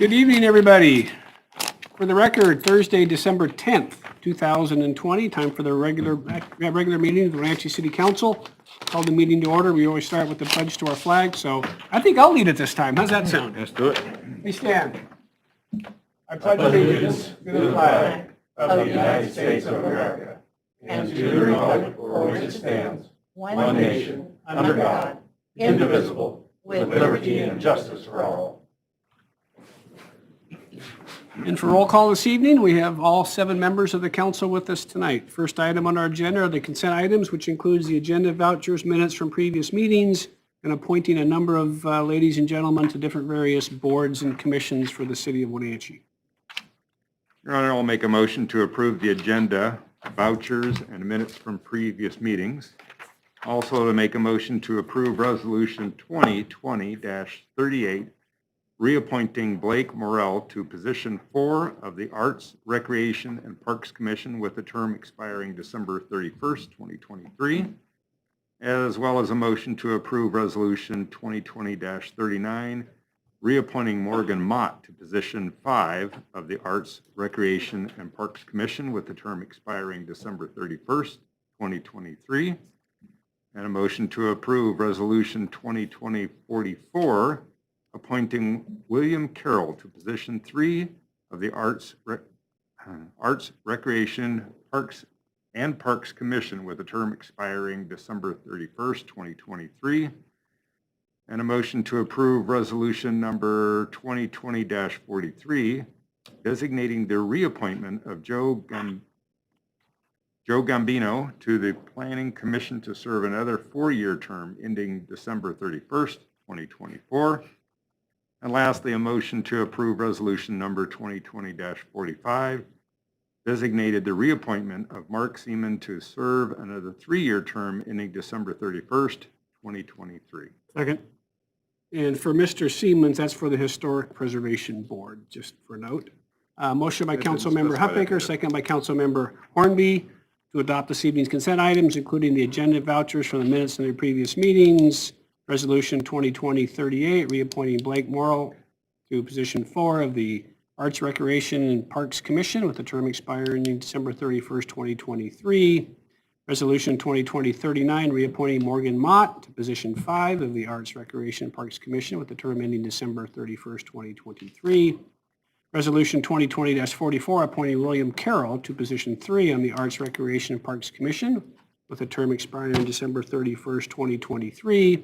Good evening, everybody. For the record, Thursday, December 10th, 2020, time for the regular meeting of the Wenatchee City Council. Call the meeting to order. We always start with the pledge to our flag, so I think I'll lead it this time. How's that sound? Let's do it. We stand. I pledge allegiance to the flag of the United States of America and to the republic for which it stands, one nation, under God, indivisible, with liberty and justice for all. And for roll call this evening, we have all 7 members of the council with us tonight. First item on our agenda are the consent items, which includes the agenda vouchers, minutes from previous meetings, and appointing a number of ladies and gentlemen to different various boards and commissions for the city of Wenatchee. Your Honor, I'll make a motion to approve the agenda, vouchers, and minutes from previous meetings. Also to make a motion to approve Resolution 2020-38, reappointing Blake Morrell to position 4 of the Arts, Recreation, and Parks Commission with a term expiring December 31st, 2023, as well as a motion to approve Resolution 2020-39, reappointing Morgan Mott to position 5 of the Arts, Recreation, and Parks Commission with a term expiring December 31st, 2023, and a motion to approve Resolution 2020-44, appointing William Carroll to position 3 of the Arts, Recreation, Parks, and Parks Commission with a term expiring December 31st, 2023, and a motion to approve Resolution number 2020-43, designating the reappointment of Joe Gambino to the Planning Commission to serve another 4-year term ending December 31st, 2024. And lastly, a motion to approve Resolution number 2020-45, designated the reappointment of Mark Seaman to serve another 3-year term ending December 31st, 2023. Second. And for Mr. Siemens, that's for the Historic Preservation Board, just for note. Motion by Councilmember Huffaker, second by Councilmember Hornby to adopt this evening's consent items, including the agenda vouchers from the minutes in the previous meetings. Resolution 2020-38, reappointing Blake Morrell to position 4 of the Arts, Recreation, and Parks Commission with a term expiring December 31st, 2023. Resolution 2020-39, reappointing Morgan Mott to position 5 of the Arts, Recreation, and Parks Commission with a term ending December 31st, 2023. Resolution 2020-44, appointing William Carroll to position 3 on the Arts, Recreation, and Parks Commission with a term expiring on December 31st, 2023.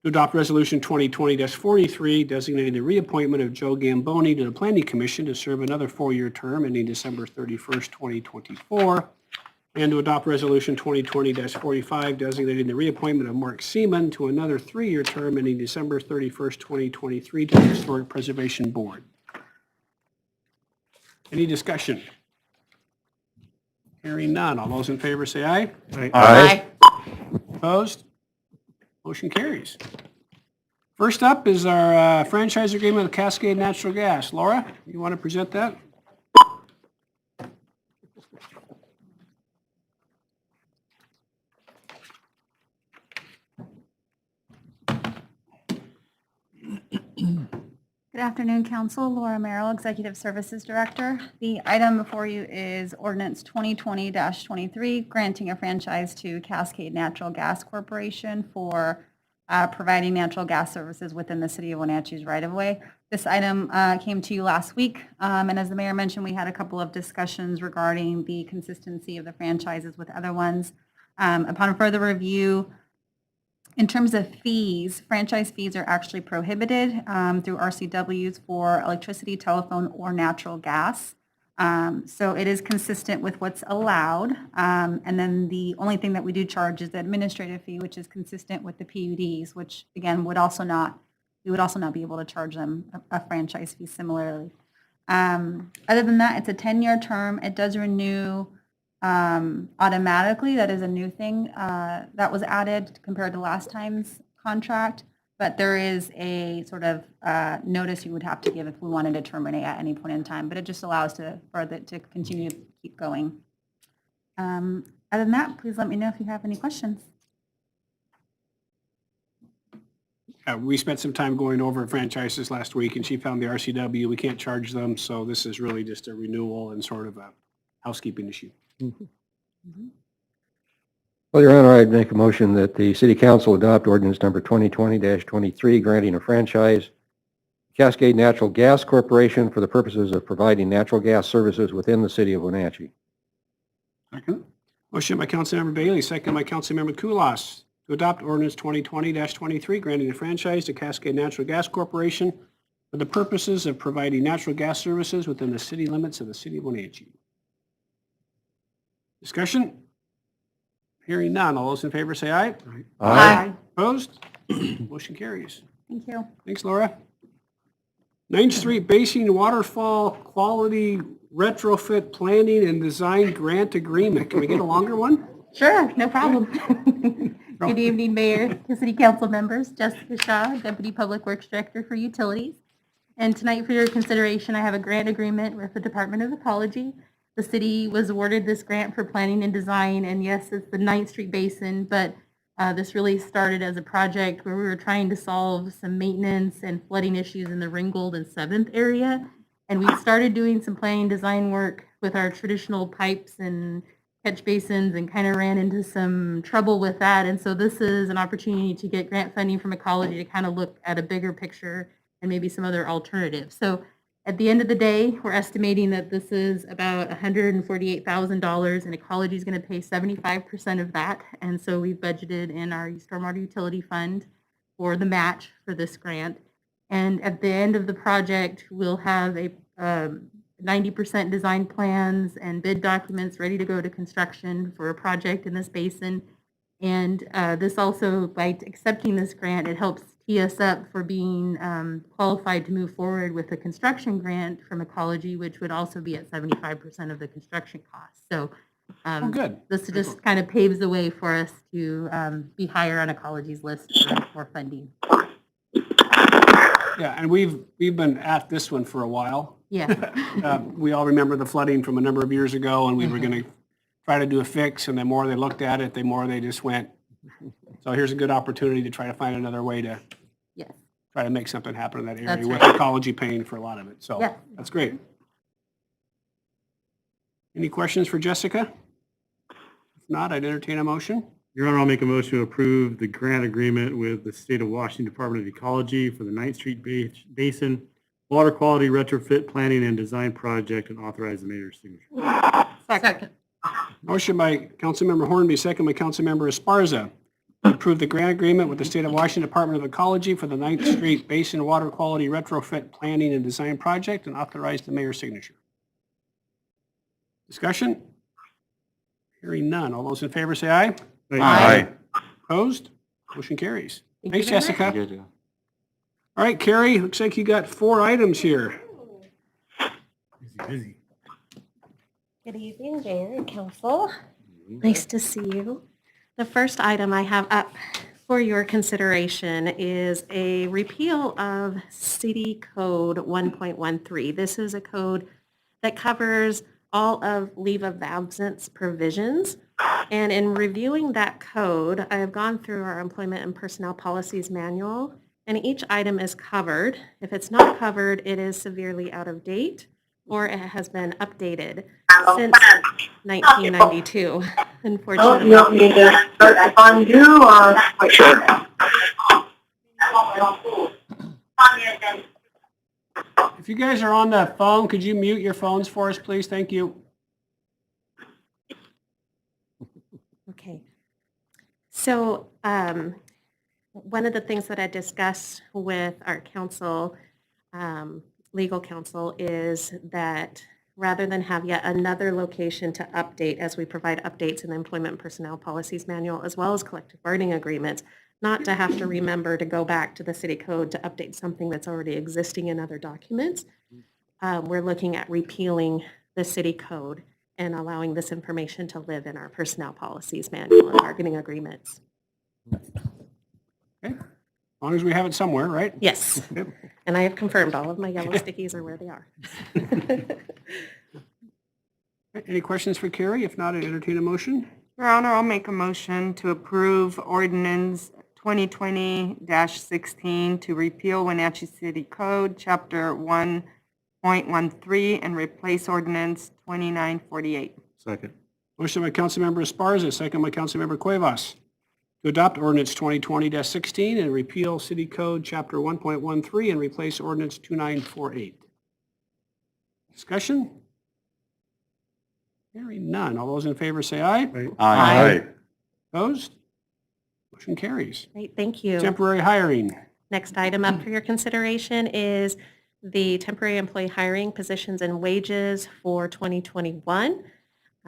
To adopt Resolution 2020-43, designating the reappointment of Joe Gamboni to the Planning Commission to serve another 4-year term ending December 31st, 2024. And to adopt Resolution 2020-45, designating the reappointment of Mark Seaman to another 3-year term ending December 31st, 2023 to the Historic Preservation Board. Any discussion? Hearing none. All those in favor say aye. Aye. Opposed? Motion carries. First up is our franchise agreement with Cascade Natural Gas. Laura, you want to present that? Good afternoon, Council. Laura Merrill, Executive Services Director. The item before you is Ordinance 2020-23, granting a franchise to Cascade Natural Gas Corporation for providing natural gas services within the city of Wenatchee's right-of-way. This item came to you last week, and as the mayor mentioned, we had a couple of discussions regarding the consistency of the franchises with other ones. Upon further review, in terms of fees, franchise fees are actually prohibited through RCWs for electricity, telephone, or natural gas. So it is consistent with what's allowed. And then the only thing that we do charge is the administrative fee, which is consistent with the PUDs, which again we would also not be able to charge them a franchise fee similarly. Other than that, it's a 10-year term. It does renew automatically. That is a new thing that was added compared to last time's contract, but there is a sort of notice you would have to give if we wanted to terminate at any point in time, but it just allows for it to continue to keep going. Other than that, please let me know if you have any questions. We spent some time going over franchises last week, and she found the RCW. We can't charge them, so this is really just a renewal and sort of a housekeeping issue. Well, Your Honor, I'd make a motion that the City Council adopt ordinance number 2020-23, granting a franchise Cascade Natural Gas Corporation for the purposes of providing natural gas services within the city of Wenatchee. Second. Motion by Councilmember Bailey, second by Councilmember Kulas, to adopt ordinance 2020-23, granting a franchise to Cascade Natural Gas Corporation for the purposes of providing natural gas services within the city limits of the city of Wenatchee. Discussion? Hearing none. All those in favor say aye. Aye. Opposed? Motion carries. Thank you. Thanks, Laura. 9th Street Basin Waterfall Quality Retrofit Planning and Design Grant Agreement. Can we get a longer one? Sure, no problem. Good evening, Mayor, to City Council members. Jessica Shaw, Deputy Public Works Director for Utilities. And tonight for your consideration, I have a grant agreement with the Department of Ecology. The city was awarded this grant for planning and design, and yes, it's the 9th Street Basin, but this really started as a project where we were trying to solve some maintenance and flooding issues in the Ringgold and 7th area. And we started doing some planning design work with our traditional pipes and catch basins and kind of ran into some trouble with that. And so this is an opportunity to get grant funding from ecology to kind of look at a bigger picture and maybe some other alternatives. So at the end of the day, we're estimating that this is about $148,000 and ecology is going to pay 75% of that. And so we've budgeted in our stormwater utility fund for the match for this grant. And at the end of the project, we'll have a 90% design plans and bid documents ready to go to construction for a project in this basin. And this also, by accepting this grant, it helps tee us up for being qualified to move forward with a construction grant from ecology, which would also be at 75% of the construction cost. So Good. this just kind of paves the way for us to be higher on ecology's list for more funding. Yeah, and we've been at this one for a while. Yeah. We all remember the flooding from a number of years ago, and we were going to try to do a fix, and the more they looked at it, the more they just went. So here's a good opportunity to try to find another way to Yes. try to make something happen in that area That's with right. ecology paying for a lot of it. So Yeah. that's great. Any questions for Jessica? If not, I'd entertain a motion. Your Honor, I'll make a motion to approve the grant agreement with the State of Washington Department of Ecology for the 9th Street Basin Water Quality Retrofit Planning and Design Project and authorize the mayor's signature. Second. Motion by Councilmember Hornby, second by Councilmember Esparza. Approve the grant agreement with the State of Washington Department of Ecology for the 9th Street Basin Water Quality Retrofit Planning and Design Project and authorize the mayor's signature. Discussion? Hearing none. All those in favor say aye. Aye. Opposed? Motion carries. Thank you Thanks, very much. Jessica. All right, Carrie, looks like you got 4 items here. Busy. Good evening, Mayor and Council. Nice to see you. The first item I have up for your consideration is a repeal of City Code 1.13. This is a code that covers all of leave of absence provisions. And in reviewing that code, I have gone through our Employment and Personnel Policies Manual, and each item is covered. If it's not covered, it is severely out of date, or it has been updated since 1992, unfortunately. You want me to start back on you or? Sure. If you guys are on the phone, could you mute your phones for us, please? Thank you. Okay. So one of the things that I discussed with our council, legal counsel, is that rather than have yet another location to update as we provide updates in the Employment and Personnel Policies Manual as well as collective bargaining agreements, not to have to remember to go back to the city code to update something that's already existing in other documents. We're looking at repealing the city code and allowing this information to live in our personnel policies manual and bargaining agreements. Okay. As long as we have it somewhere, right? Yes. Yep. And I have confirmed all of my yellow stickies are where they are. Any questions for Carrie? If not, I entertain a motion. Your Honor, I'll make a motion to approve ordinance 2020-16 to repeal Wenatchee City Code, Chapter 1.13, and replace Ordinance 2948. Second. Motion by Councilmember Esparza, second by Councilmember Cuevas, to adopt ordinance 2020-16 and repeal City Code Chapter 1.13 and replace ordinance 2948. Discussion? Hearing none. All those in favor say aye. Aye. Opposed? Motion carries. Great, thank you. Temporary hiring. Next item up for your consideration is the temporary employee hiring positions and wages for 2021.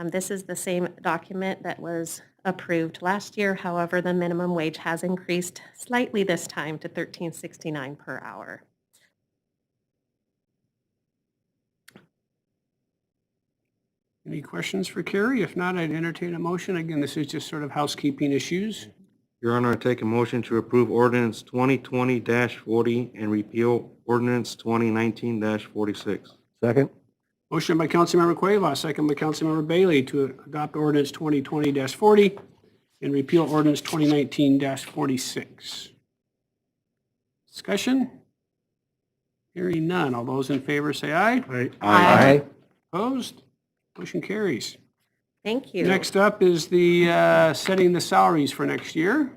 This is the same document that was approved last year. However, the minimum wage has increased slightly this time to $13.69 per hour. Any questions for Carrie? If not, I'd entertain a motion. Again, this is just sort of housekeeping issues. Your Honor, I take a motion to approve ordinance 2020-40 and repeal ordinance 2019-46. Second? Motion by Councilmember Cuevas, second by Councilmember Bailey to adopt ordinance 2020-40 and repeal ordinance 2019-46. Discussion? Hearing none. All those in favor say aye. Aye. Opposed? Motion carries. Thank you. Next up is the setting the salaries for next year.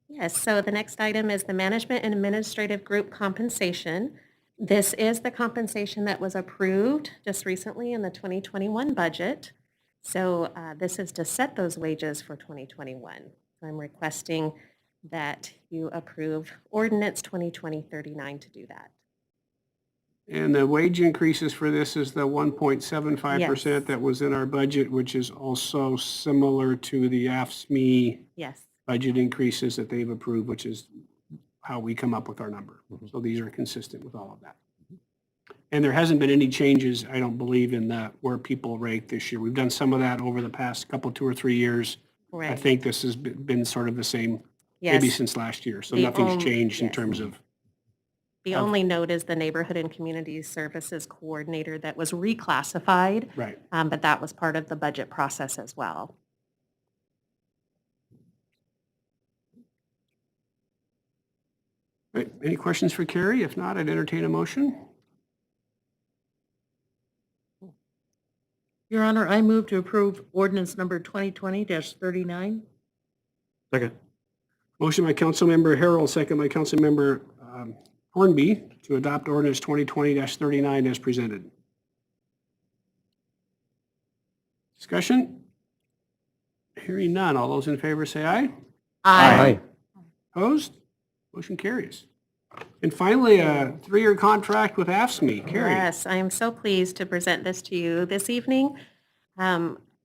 Yes, so the next item is the management and administrative group compensation. This is the compensation that was approved just recently in the 2021 budget. So this is to set those wages for 2021. So I'm requesting that you approve ordinance 2020-39 to do that. And the wage increases for this is the 1.75% Yes. that was in our budget, which is also similar to the AFSCME Yes. budget increases that they've approved, which is how we come up with our number. So these are consistent with all of that. And there hasn't been any changes, I don't believe, in where people rate this year. We've done some of that over the past couple, 2 or 3 years. I Right. think this has been sort of the same, maybe Yes. since last year. So The nothing's changed in yes. terms of, The only note is the Neighborhood and Community Services Coordinator that was reclassified, right. but that was part of the budget process as well. Right. Any questions for Carrie? If not, I'd entertain a motion. Your Honor, I move to approve ordinance number 2020-39. Second. Motion by Councilmember Harrell, second by Councilmember Hornby to adopt ordinance 2020-39 as presented. Discussion? Hearing none. All those in favor say aye. Aye. Opposed? Motion carries. And finally, a 3-year contract with AFSCME. Carrie? Yes, I am so pleased to present this to you this evening.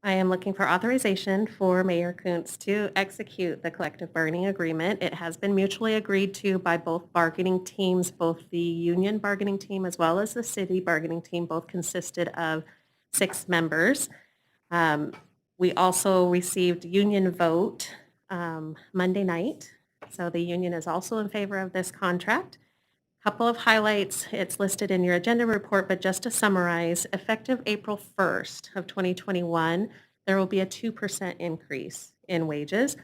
I am looking for authorization for Mayor Kuntz to execute the collective bargaining agreement. It has been mutually agreed to by both bargaining teams, both the union bargaining team as well as the city bargaining team, both consisted of 6 members. We also received union vote Monday night, so the union is also in favor of this contract. Couple of highlights, it's listed in your agenda report, but just to summarize, effective April 1st of 2021, there will be a 2% increase in wages.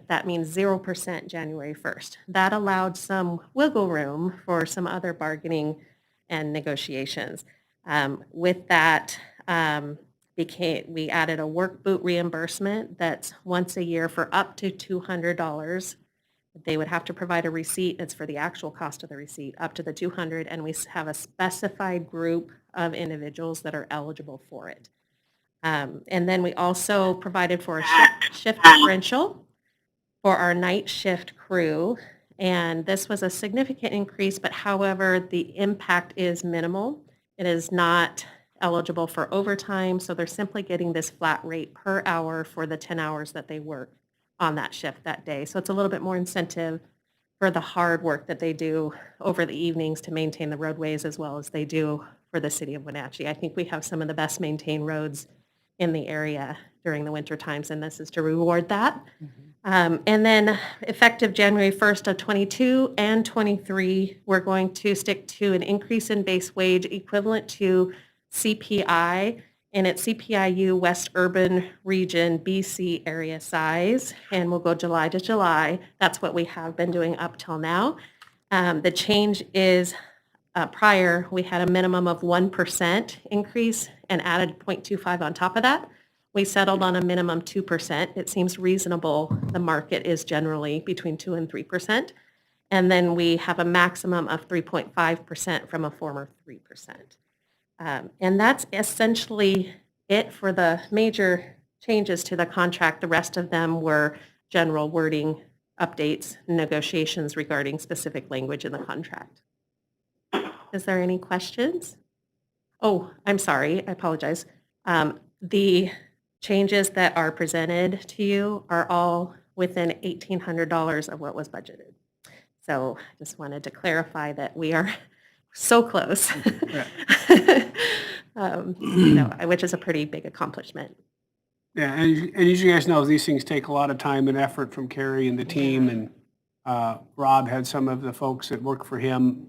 That means 0% January 1st. That allowed some wiggle room for some other bargaining and negotiations. With that, we added a work boot reimbursement that's once a year for up to $200. They would have to provide a receipt. It's for the actual cost of the receipt, up to the $200, and we have a specified group of individuals that are eligible for it. And then we also provided for a shift differential for our night shift crew, and this was a significant increase, but however, the impact is minimal. It is not eligible for overtime, so they're simply getting this flat rate per hour for the 10 hours that they work on that shift that day. So it's a little bit more incentive for the hard work that they do over the evenings to maintain the roadways as well as they do for the city of Wenatchee. I think we have some of the best maintained roads in the area during the winter times, and this is to reward that. And then effective January 1st of 22 and 23, we're going to stick to an increase in base wage equivalent to CPI and it's CPIU West Urban Region BC area size, and we'll go July to July. That's what we have been doing up till now. The change is prior, we had a minimum of 1% increase and added 0.25 on top of that. We settled on a minimum 2%. It seems reasonable. The market is generally between 2 and 3%. And then we have a maximum of 3.5% from a former 3%. And that's essentially it for the major changes to the contract. The rest of them were general wording updates, negotiations regarding specific language in the contract. Is there any questions? Oh, I'm sorry, I apologize. The changes that are presented to you are all within $1,800 of what was budgeted. So I just wanted to clarify that we are so close, which is a pretty big accomplishment. Yeah, and as you guys know, these things take a lot of time and effort from Carrie and the team, and Rob had some of the folks that work for him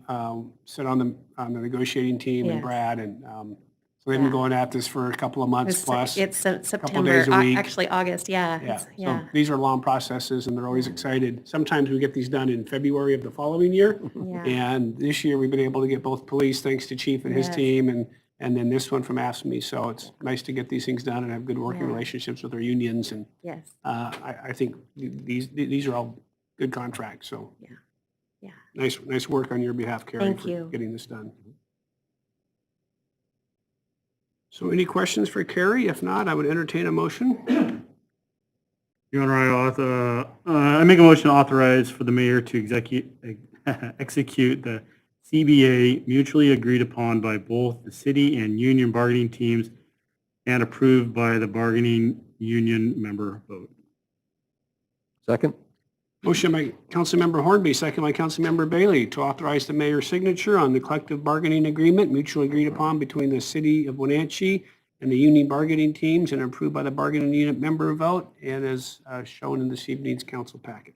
sit on the negotiating team, and Yes. Brad, and so they've been going at this for a couple of months plus. It's September, days a week. actually August, yeah. So these are long processes, and they're always excited. Sometimes we get these done in February of the following year, Yeah. and this year we've been able to get both police, thanks to Chief and his Yes. team, and then this one from AFSCME. So it's nice to get these things done and have good working Yeah. relationships with our unions, and Yes, I think these are all good contracts, so. Yeah. Yeah. Nice work on your behalf, Carrie, Thank for you. getting this done. So any questions for Carrie? If not, I would entertain a motion. Your Honor, I make a motion to authorize for the mayor to execute the CBA mutually agreed upon by both the city and union bargaining teams and approved by the bargaining union member vote. Second? Motion by Councilmember Hornby, second by Councilmember Bailey, to authorize the mayor's signature on the collective bargaining agreement mutually agreed upon between the city of Wenatchee and the union bargaining teams and approved by the bargaining unit member vote and as shown in this evening's council packet.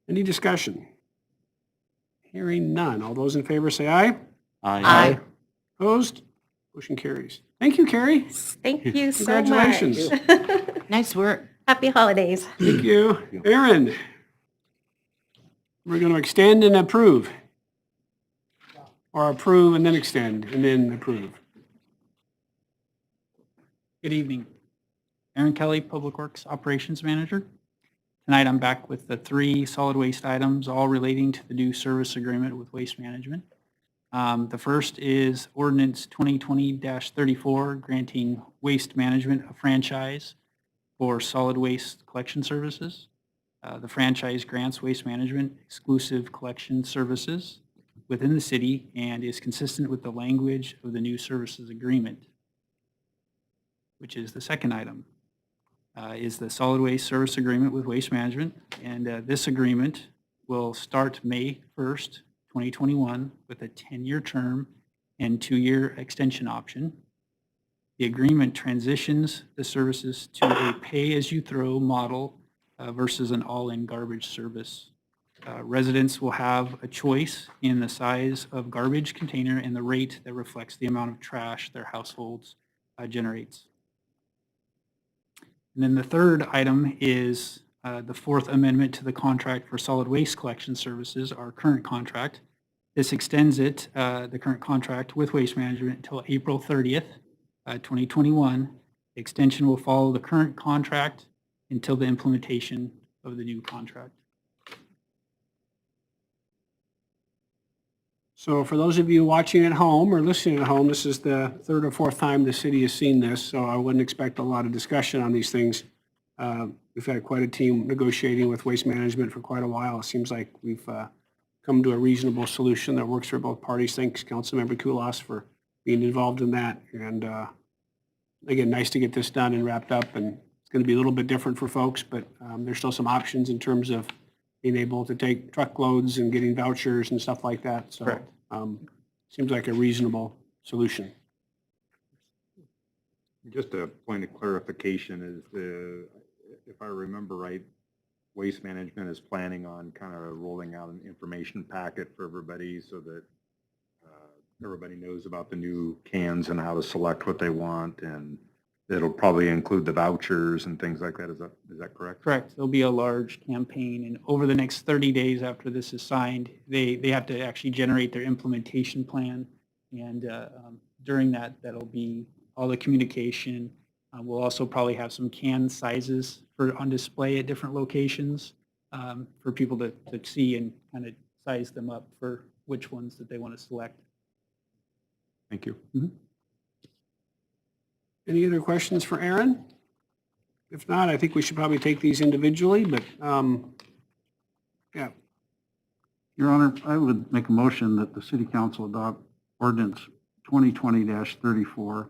Any discussion? Hearing none. All those in favor say aye. Aye. Opposed? Motion carries. Thank you, Carrie. Thank you so much. Congratulations. Nice work. Happy holidays. Thank you. Aaron, we're going to extend and approve. Or approve and then extend and then approve. Good evening. Aaron Kelly, Public Works Operations Manager. Tonight I'm back with the 3 solid waste items, all relating to the new service agreement with Waste Management. The first is Ordinance 2020-34, granting Waste Management a franchise for solid waste collection services. The franchise grants Waste Management exclusive collection services within the city and is consistent with the language of the new services agreement, which is the second item, is the solid waste service agreement with Waste Management. And this agreement will start May 1st, 2021 with a 10-year term and 2-year extension option. The agreement transitions the services to a pay-as-you-throw model versus an all-in garbage service. Residents will have a choice in the size of garbage container and the rate that reflects the amount of trash their households generates. And then the third item is the fourth amendment to the contract for solid waste collection services, our current contract. This extends it, the current contract with Waste Management until April 30th, 2021. The extension will follow the current contract until the implementation of the new contract. So for those of you watching at home or listening at home, this is the third or fourth time the city has seen this, so I wouldn't expect a lot of discussion on these things. We've had quite a team negotiating with Waste Management for quite a while. It seems like we've come to a reasonable solution that works for both parties. Thanks, Councilmember Kulas, for being involved in that. And again, nice to get this done and wrapped up. And it's going to be a little bit different for folks, but there's still some options in terms of being able to take truckloads and getting vouchers and stuff like that. So seems like a reasonable solution. Just a point of clarification is if I remember right, Waste Management is planning on kind of rolling out an information packet for everybody so that everybody knows about the new cans and how to select what they want, and it'll probably include the vouchers and things like that. Is that correct? Correct. There'll be a large campaign, and over the next 30 days after this is signed, they have to actually generate their implementation plan. And during that, that'll be all the communication. We'll also probably have some can sizes on display at different locations for people to see and kind of size them up for which ones that they want to select. Thank you. Any other questions for Aaron? If not, I think we should probably take these individually, but, yeah. Your Honor, I would make a motion that the city council adopt ordinance 2020-34,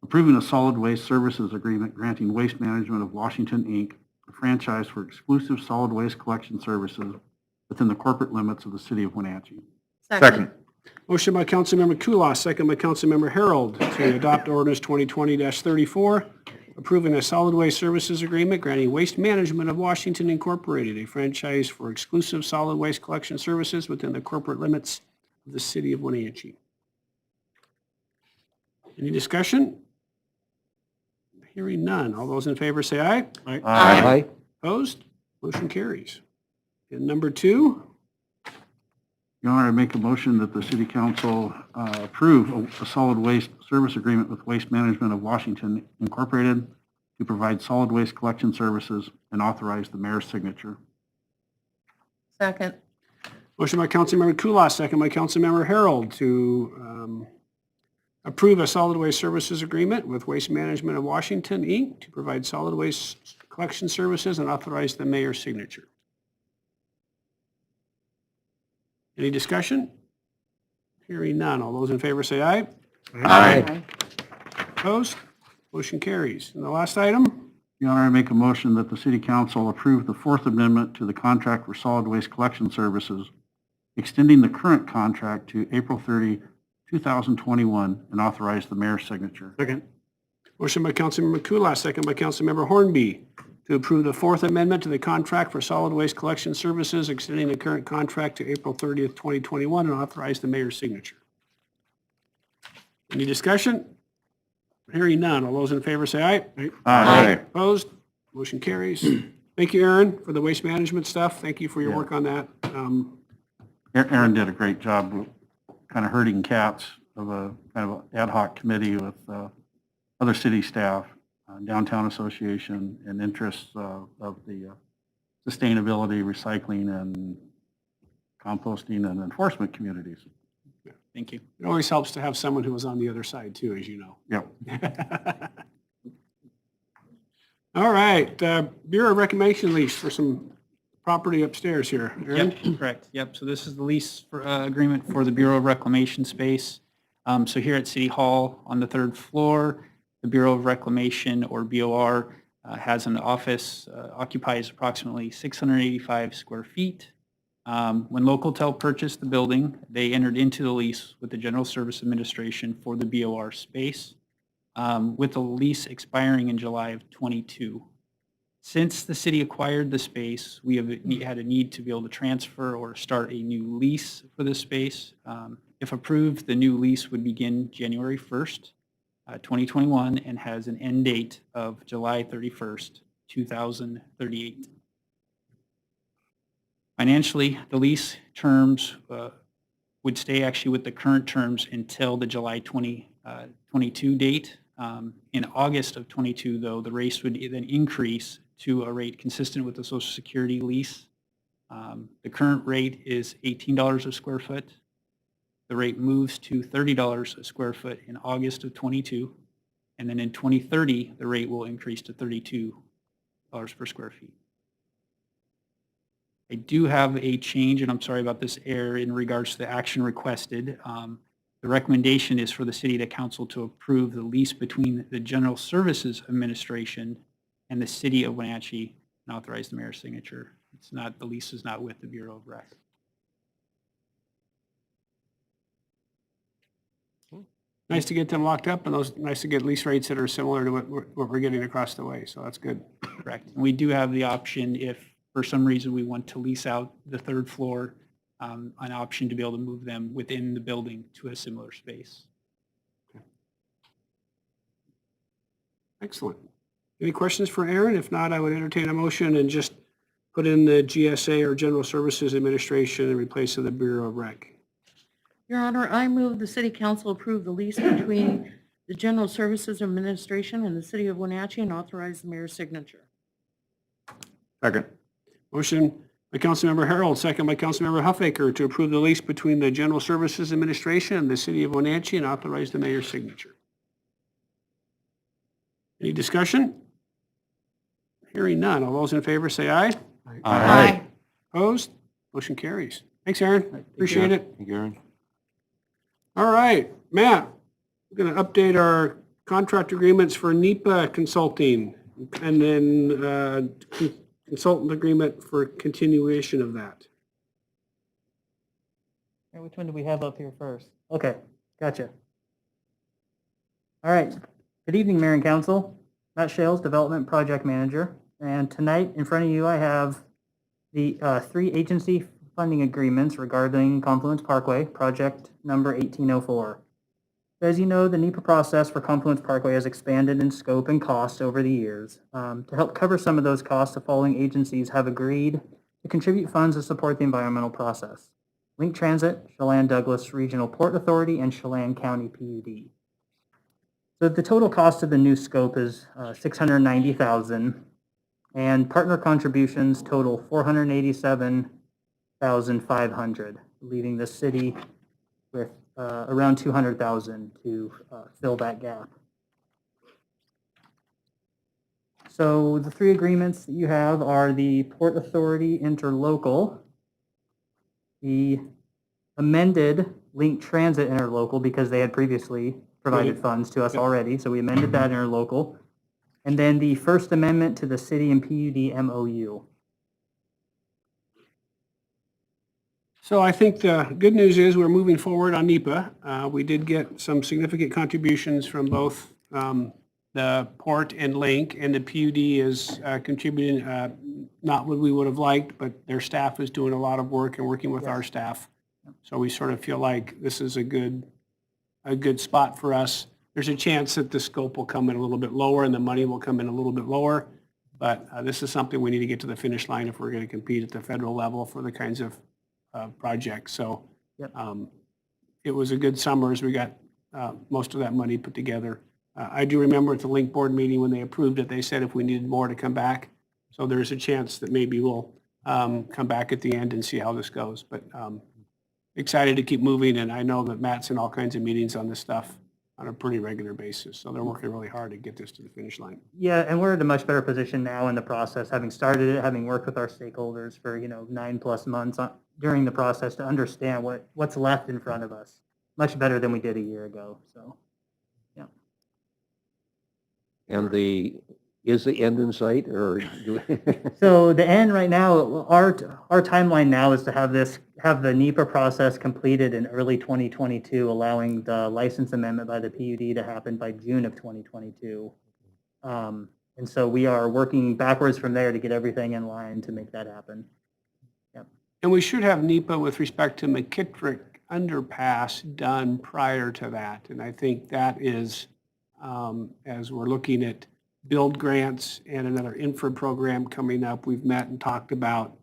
approving a solid waste services agreement granting Waste Management of Washington, Inc. a franchise for exclusive solid waste collection services within the corporate limits of the city of Wenatchee. Second. Motion by Councilmember Kulas, second by Councilmember Harold to adopt ordinance 2020-34, approving a solid waste services agreement granting Waste Management of Washington Incorporated a franchise for exclusive solid waste collection services within the corporate limits of the city of Wenatchee. Any discussion? Hearing none. All those in favor say aye. Aye. Opposed? Motion carries. And number 2, Your Honor, I make a motion that the city council approve a solid waste service agreement with Waste Management of Washington Incorporated to provide solid waste collection services and authorize the mayor's signature. Second. motion by Councilmember Kulas, second by Councilmember Harold to approve a solid waste services agreement with Waste Management of Washington, Inc. to provide solid waste collection services and authorize the mayor's signature. Any discussion? Hearing none. All those in favor say aye. Aye. Opposed? Motion carries. And the last item? Your Honor, I make a motion that the city council approve the Fourth Amendment to the contract for solid waste collection services, extending the current contract to April 30, 2021, and authorize the mayor's signature. Second. Motion by Councilmember Kulas, second by Councilmember Hornby to approve the Fourth Amendment to the contract for solid waste collection services, extending the current contract to April 30th, 2021, and authorize the mayor's signature. Any discussion? Hearing none. All those in favor say aye. Aye. Opposed? Motion carries. Thank you, Aaron, for the waste management stuff. Thank you for your work on that. Aaron did a great job kind of herding cats of a kind of ad hoc committee with other city staff, downtown association, and interests of the sustainability, recycling, and composting and enforcement communities. Thank you. It always helps to have someone who was on the other side too, as you know. Yep. All right, Bureau of Reclamation lease for some property upstairs here. Aaron? Yep, correct. Yep, so this is the lease for, agreement for the Bureau of Reclamation space. So here at City Hall on the 3rd floor, the Bureau of Reclamation, or BOR, has an office, occupies approximately 685 square feet. When Localtel purchased the building, they entered into the lease with the General Service Administration for the BOR space, with the lease expiring in July of 22. Since the city acquired the space, we have had a need to be able to transfer or start a new lease for this space. If approved, the new lease would begin January 1st, 2021, and has an end date of July 31st, 2038. Financially, the lease terms would stay actually with the current terms until the July 2022 date. In August of 22, though, the rates would then increase to a rate consistent with the Social Security lease. The current rate is $18 a square foot. The rate moves to $30 a square foot in August of 22. And then in 2030, the rate will increase to $32 per square feet. I do have a change, and I'm sorry about this error, in regards to the action requested. The recommendation is for the city to council to approve the lease between the General Services Administration and the city of Wenatchee and authorize the mayor's signature. It's not, the lease is not with the Bureau of Rec. Nice to get them locked up, and those nice to get lease rates that are similar to what we're getting across the way, so that's good. Correct. And we do have the option if for some reason we want to lease out the 3rd floor an option to be able to move them within the building to a similar space. Excellent. Any questions for Aaron? If not, I would entertain a motion and just put in the GSA or General Services Administration in replace of the Bureau of Rec. Your Honor, I move the City Council approve the lease between the General Services Administration and the City of Wenatchee and authorize the mayor's signature. Second. Motion by Councilmember Harold, second by Councilmember Huffaker to approve the lease between the General Services Administration and the City of Wenatchee and authorize the mayor's signature. Any discussion? Hearing none. All those in favor say aye. Aye. Opposed? Motion carries. Thanks, Aaron. Appreciate it. Thank you, Aaron. All right, Matt, we're going to update our contract agreements for NEPA consulting and then consultant agreement for continuation of that. Which one do we have up here first? Okay, gotcha. All right, good evening, Mayor and Council. Matt Shales, Development Project Manager. And tonight in front of you, I have the 3 agency funding agreements regarding Confluence Parkway, project number 1804. As you know, the NEPA process for Confluence Parkway has expanded in scope and cost over the years. To help cover some of those costs, the following agencies have agreed to contribute funds to support the environmental process. Link Transit, Chelan Douglas Regional Port Authority, and Chelan County PUD. So the total cost of the new scope is $690,000, and partner contributions total $487,500, leaving the city with around $200,000 to fill that gap. So the 3 agreements that you have are the Port Authority Interlocal, the amended Link Transit Interlocal because they had previously provided funds to us already, so we amended that interlocal, and then the First Amendment to the City and PUD MOU. So I think the good news is we're moving forward on NEPA. We did get some significant contributions from both the Port and Link, and the PUD is contributing, not what we would have liked, but their staff is doing a lot of work and working with our staff. So we sort of feel like this is a good spot for us. There's a chance that the scope will come in a little bit lower and the money will come in a little bit lower, but this is something we need to get to the finish line if we're going to compete at the federal level for the kinds of projects. So it was a good summer as we got most of that money put together. I do remember at the Link board meeting when they approved it, they said if we needed more to come back. So there's a chance that maybe we'll come back at the end and see how this goes. But excited to keep moving, and I know that Matt's in all kinds of meetings on this stuff on a pretty regular basis. So they're working really hard to get this to the finish line. Yeah, and we're in a much better position now in the process, having started it, having worked with our stakeholders for 9+ months during the process to understand what's left in front of us. Much better than we did a year ago. So, yeah. And is the end in sight, or So the end right now, our timeline now is to have the NEPA process completed in early 2022, allowing the license amendment by the PUD to happen by June of 2022. And so we are working backwards from there to get everything in line to make that happen. Yep. And we should have NEPA with respect to McKittrick Underpass done prior to that. And I think that is, as we're looking at build grants and another infra program coming up, we've met and talked about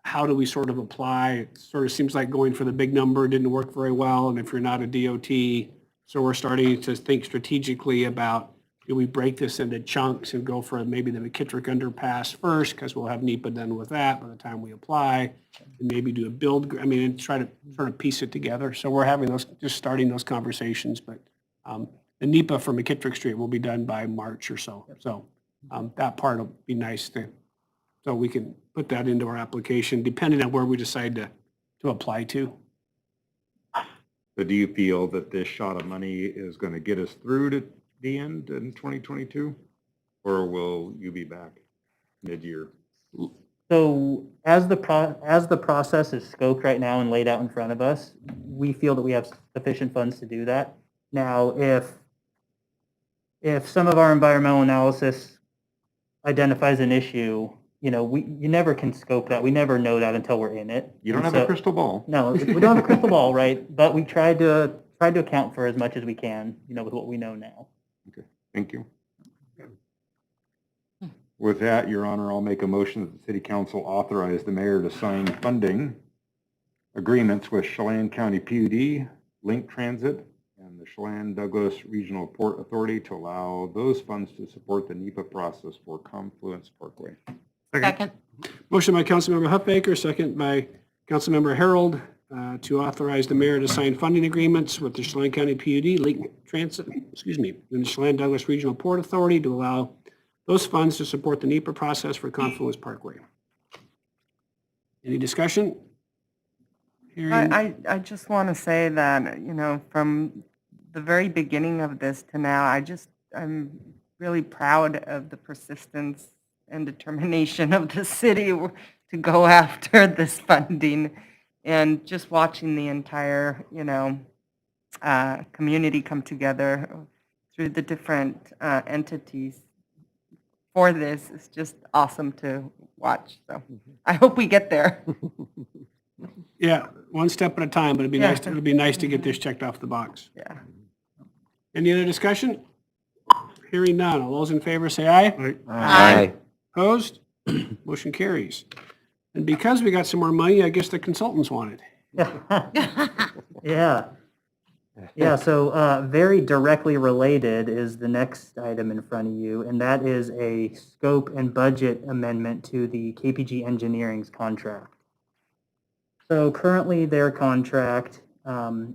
how do we sort of apply. It sort of seems like going for the big number didn't work very well, and if you're not a DOT, so we're starting to think strategically about, do we break this into chunks and go for maybe the McKittrick Underpass first, because we'll have NEPA done with that by the time we apply, and maybe do a build, and try to sort of piece it together. So we're having just starting those conversations, but the NEPA for McKittrick Street will be done by March or so. So that part will be nice so we can put that into our application, depending on where we decide to apply to. So do you feel that this shot of money is going to get us through to the end in 2022? Or will you be back mid-year? So as the process is scoped right now and laid out in front of us, we feel that we have sufficient funds to do that. Now, if some of our environmental analysis identifies an issue you never can scope that. We never know that until we're in it. You don't And have a so- crystal ball. No, we don't have a crystal ball, right? But we tried to account for as much as we can, with what we know now. Thank you. With that, Your Honor, I'll make a motion that the City Council authorize the mayor to sign funding agreements with Chelan County PUD, Link Transit, and the Chelan Douglas Regional Port Authority to allow those funds to support the NEPA process for Confluence Parkway. Second. Motion by Councilmember Hufbaker, second by Councilmember Harold, to authorize the mayor to sign funding agreements with the Chelan County PUD, Link Transit, and the Chelan Douglas Regional Port Authority to allow those funds to support the NEPA process for Confluence Parkway. Any discussion? Hearing, I just want to say that, from the very beginning of this to now, I'm really proud of the persistence and determination of the city to go after this funding, and just watching the entire, community come together through the different entities for this is just awesome to watch. So I hope we get there. yeah, one step at a time, but it'd be nice to get this checked off the box. Yeah. Any other discussion? Hearing none. All those in favor say aye. Aye. Opposed? Motion carries. And because we got some more money, I guess the consultants want it. Yeah. Yeah, so very directly related is the next item in front of you, and that is a scope and budget amendment to the KPG Engineering's contract. So currently their contract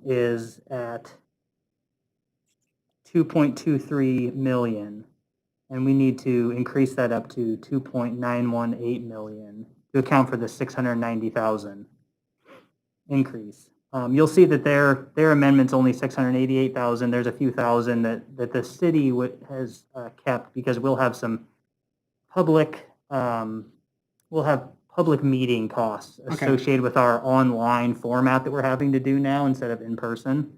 is at 2.23 million, and we need to increase that up to 2.918 million to account for the 690,000 increase. You'll see that their amendment's only 688,000. There's a few thousand that the city has kept because we'll have some public meeting costs Okay. associated with our online format that we're having to do now instead of in person.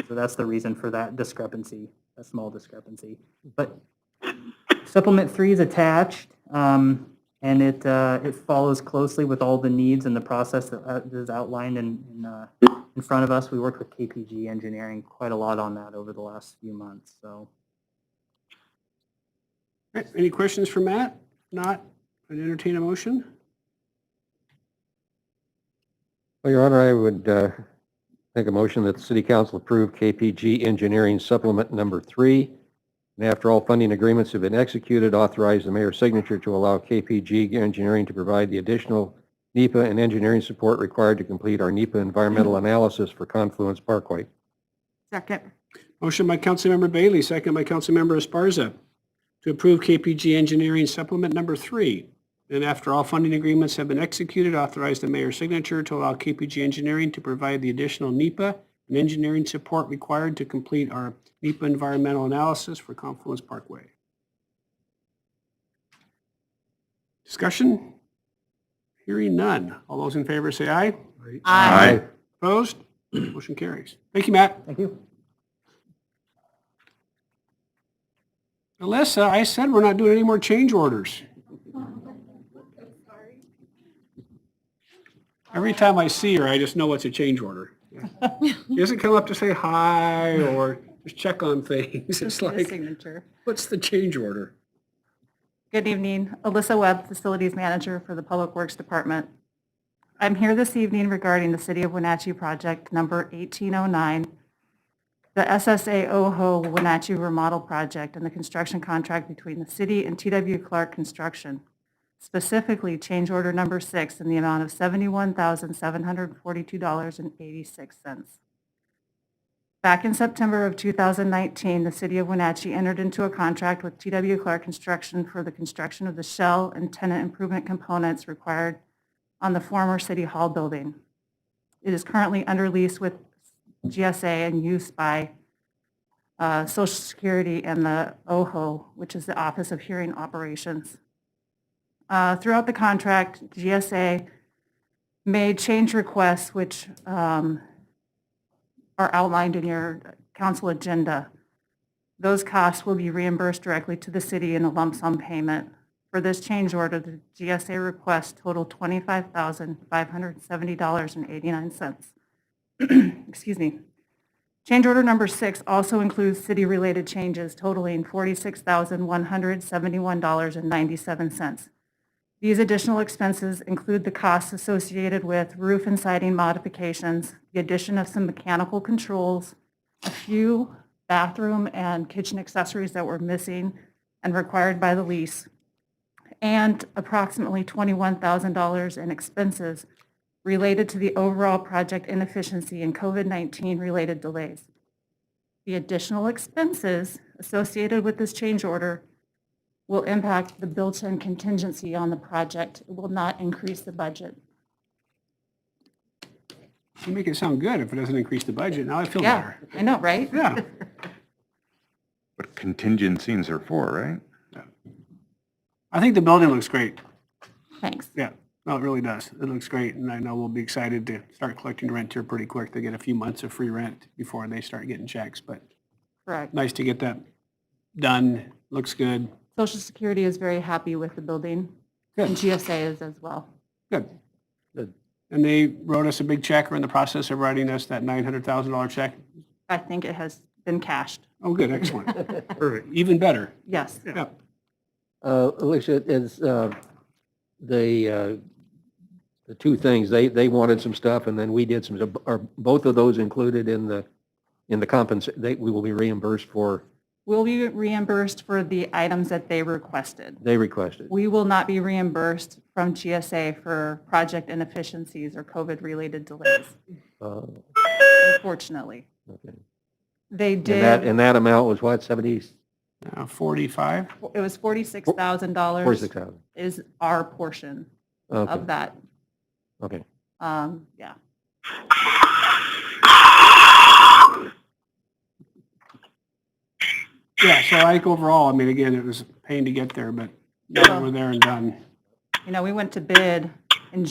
So that's the reason for that discrepancy, a small discrepancy. But supplement 3 is attached. And it follows closely with all the needs and the process that is outlined in front of us. We worked with KPG Engineering quite a lot on that over the last few months. So, All right, any questions for Matt? Not, I'd entertain a motion. Well, Your Honor, I would make a motion that the City Council approve KPG Engineering Supplement Number 3. And after all funding agreements have been executed, authorize the mayor's signature to allow KPG Engineering to provide the additional NEPA and engineering support required to complete our NEPA environmental analysis for Confluence Parkway. Second. Motion by Councilmember Bailey, second by Councilmember Esparza, to approve KPG Engineering Supplement Number 3. And after all funding agreements have been executed, authorize the mayor's signature to allow KPG Engineering to provide the additional NEPA and engineering support required to complete our NEPA environmental analysis for Confluence Parkway. Discussion? Hearing none. All those in favor say aye. Aye. Opposed? Motion carries. Thank you, Matt. thank you. Alyssa, I said we're not doing any more change orders. Every time I see her, I just know it's a change order. She doesn't come up to say hi or just check on things. It's like, Signature. what's the change order? Good evening. Alyssa Webb, Facilities Manager for the Public Works Department. I'm here this evening regarding the City of Wenatchee project number 1809, the SSA OHO Wenatchee Remodel Project and the construction contract between the city and TW Clark Construction, specifically change order number 6 in the amount of $71,742.86. Back in September of 2019, the City of Wenatchee entered into a contract with TW Clark Construction for the construction of the shell and tenant improvement components required on the former City Hall building. It is currently under lease with GSA and used by Social Security and the OHO, which is the Office of Hearing Operations. Throughout the contract, GSA made change requests which are outlined in your council agenda. Those costs will be reimbursed directly to the city in a lump sum payment For this change order, the GSA request totaled $25,570.89. Excuse me. Change order number 6 also includes city-related changes totaling $46,171.97. These additional expenses include the costs associated with roof and siding modifications, the addition of some mechanical controls, a few bathroom and kitchen accessories that were missing and required by the lease, and approximately $21,000 in expenses related to the overall project inefficiency and COVID-19 related delays. The additional expenses associated with this change order will impact the built-in contingency on the project. It will not increase the budget. You make it sound good if it doesn't increase the budget. Now I feel Yeah, better. I know, right? Yeah. What contingencies are for, right? I think the building looks great. Thanks. Yeah, no, it really does. It looks great, and I know we'll be excited to start collecting rent here pretty quick. They get a few months of free rent before they start getting checks, but Correct. nice to get that done. Looks good. Social Security is very happy with the building, and Good, GSA is as well. good. Good. And they wrote us a big check, or in the process of writing us that $900,000 check. I think it has been cashed. Oh, good, excellent. Perfect. Even better. Yes. Yeah. Alicia, is the two things, they wanted some stuff and then we did some, are both of those included in the we will be reimbursed for, We'll be reimbursed for the items that they requested. they requested? We will not be reimbursed from GSA for project inefficiencies or COVID-related delays, unfortunately. Okay. They And did, and that amount was what, 45? it was $46,000 46,000? is our portion Okay, of that. okay. Yeah. Yeah, so I think overall, I mean, again, it was a pain to get there, but now that we're there and done. You know, we went to bid in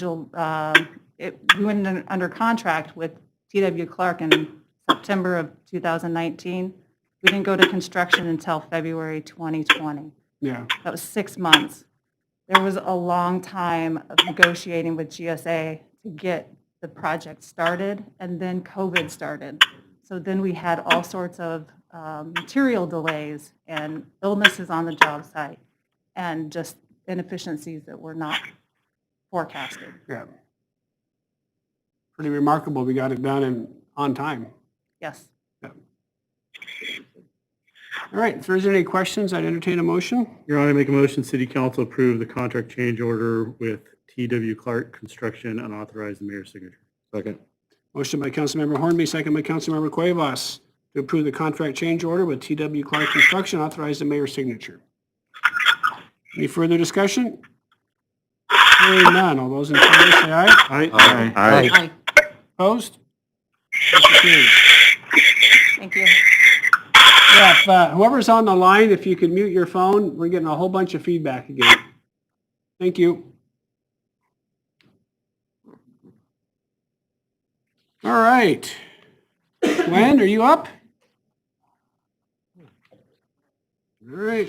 we went under contract with TW Clark in September of 2019. We didn't go to construction until February 2020. Yeah, That was 6 months. There was a long time of negotiating with GSA to get the project started, and then COVID started. So then we had all sorts of material delays and illnesses on the job site and just inefficiencies that were not forecasted. yeah. Pretty remarkable. We got it done and on time. Yes. All right, if there's any questions, I'd entertain a motion. Your Honor, I make a motion, City Council approve the contract change order with TW Clark Construction and authorize the mayor's signature. Second. Motion by Councilmember Hornby, second by Councilmember Cuevas to approve the contract change order with TW Clark Construction, authorize the mayor's signature. Any further discussion? Hearing none. All those in favor say aye. Aye. Aye. Opposed? Motion carries. Thank you. Yeah, if, whoever's on the line, if you could mute your phone, we're getting a whole bunch of feedback again. Thank you. All right. Gwen, are you up? All right.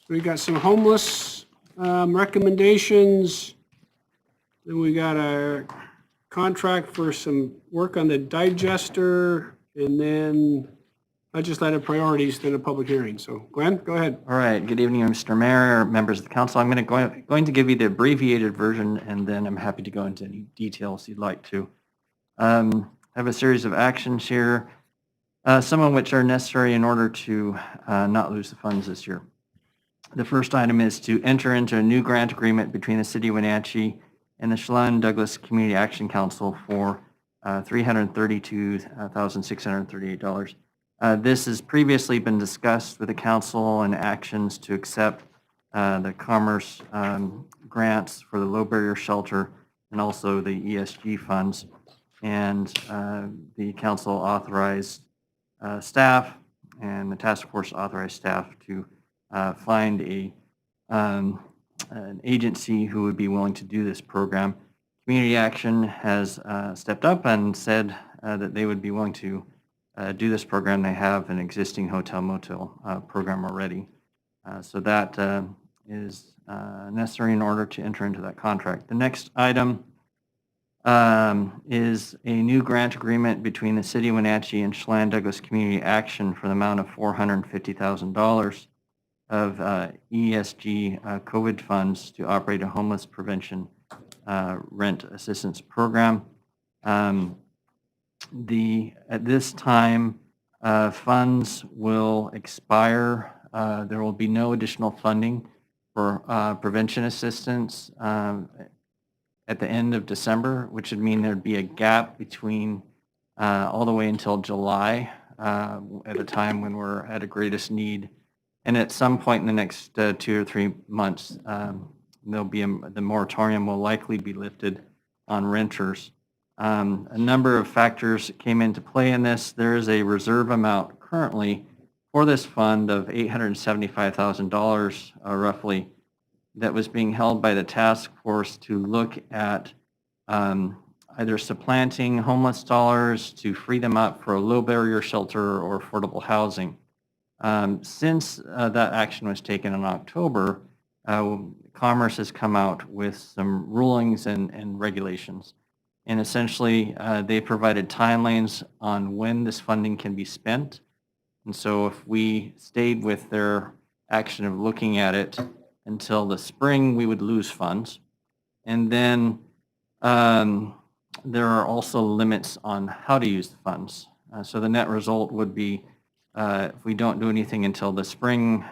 We got some homeless recommendations. Then we got a contract for some work on the digester, and then legislative priorities, then a public hearing. So Glenn, go ahead. All right, good evening, Mr. Mayor, members of the council. I'm going to give you the abbreviated version, and then I'm happy to go into any details you'd like to. I have a series of actions here, some of which are necessary in order to not lose the funds this year. The first item is to enter into a new grant agreement between the City of Wenatchee and the Chelan Douglas Community Action Council for $332,638. This has previously been discussed with the council and actions to accept the commerce grants for the low barrier shelter and also the ESG funds. And the council authorized staff and the task force authorized staff to find an agency who would be willing to do this program. Community Action has stepped up and said that they would be willing to do this program. They have an existing hotel motel program already. So that is necessary in order to enter into that contract. The next item is a new grant agreement between the City of Wenatchee and Chelan Douglas Community Action for the amount of $450,000 of ESG COVID funds to operate a homeless prevention rent assistance program. At this time, funds will expire. There will be no additional funding for prevention assistance at the end of December, which would mean there'd be a gap between all the way until July at a time when we're at a greatest need. And at some point in the next 2 or 3 months, there'll be the moratorium will likely be lifted on renters. A number of factors came into play in this. There is a reserve amount currently for this fund of $875,000 roughly that was being held by the task force to look at either supplanting homeless dollars to free them up for a low barrier shelter or affordable housing. Since that action was taken in October, Commerce has come out with some rulings and regulations. And essentially, they provided timelines on when this funding can be spent. And so if we stayed with their action of looking at it until the spring, we would lose funds. And then there are also limits on how to use the funds. So the net result would be if we don't do anything until the spring,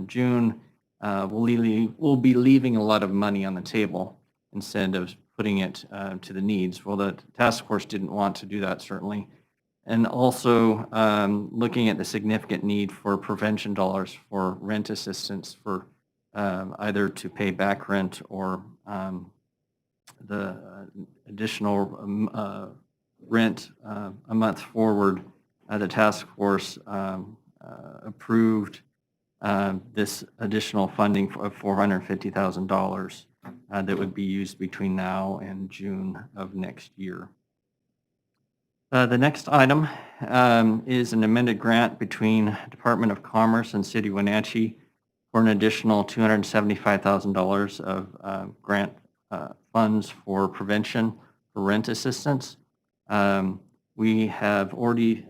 June, we'll be leaving a lot of money on the table instead of putting it to the needs. Well, the task force didn't want to do that, certainly. And also looking at the significant need for prevention dollars for rent assistance for either to pay back rent or the additional rent a month forward. The task force approved this additional funding of $450,000 that would be used between now and June of next year. The next item is an amended grant between Department of Commerce and City of Wenatchee for an additional $275,000 of grant funds for prevention for rent assistance. We have already,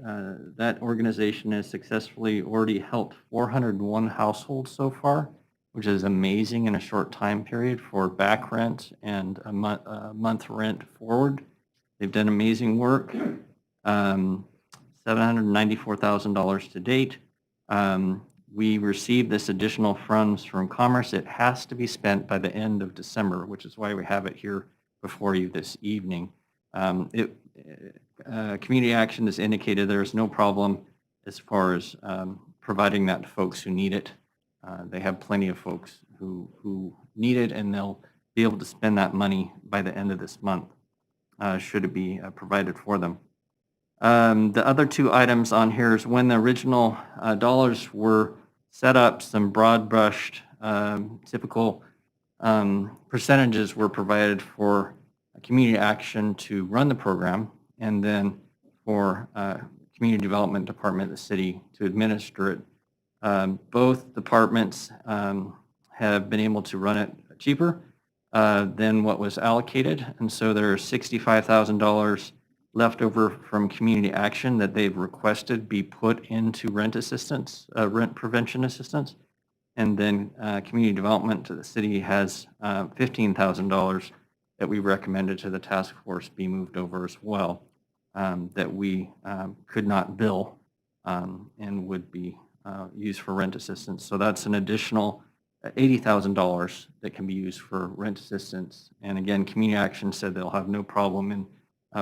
that organization has successfully already helped 401 households so far, which is amazing in a short time period for back rent and a month rent forward. They've done amazing work. $794,000 to date. We received this additional funds from Commerce. It has to be spent by the end of December, which is why we have it here before you this evening. Community Action has indicated there is no problem as far as providing that to folks who need it. They have plenty of folks who need it, and they'll be able to spend that money by the end of this month, should it be provided for them. The other two items on here is when the original dollars were set up, some broad-brushed typical percentages were provided for Community Action to run the program, and then for Community Development Department of the city to administer it. Both departments have been able to run it cheaper than what was allocated, and so there's $65,000 left over from Community Action that they've requested be put into rent assistance, rent prevention assistance. And then Community Development to the city has $15,000 that we recommended to the task force be moved over as well, that we could not bill and would be used for rent assistance. So that's an additional $80,000 that can be used for rent assistance. And again, Community Action said they'll have no problem in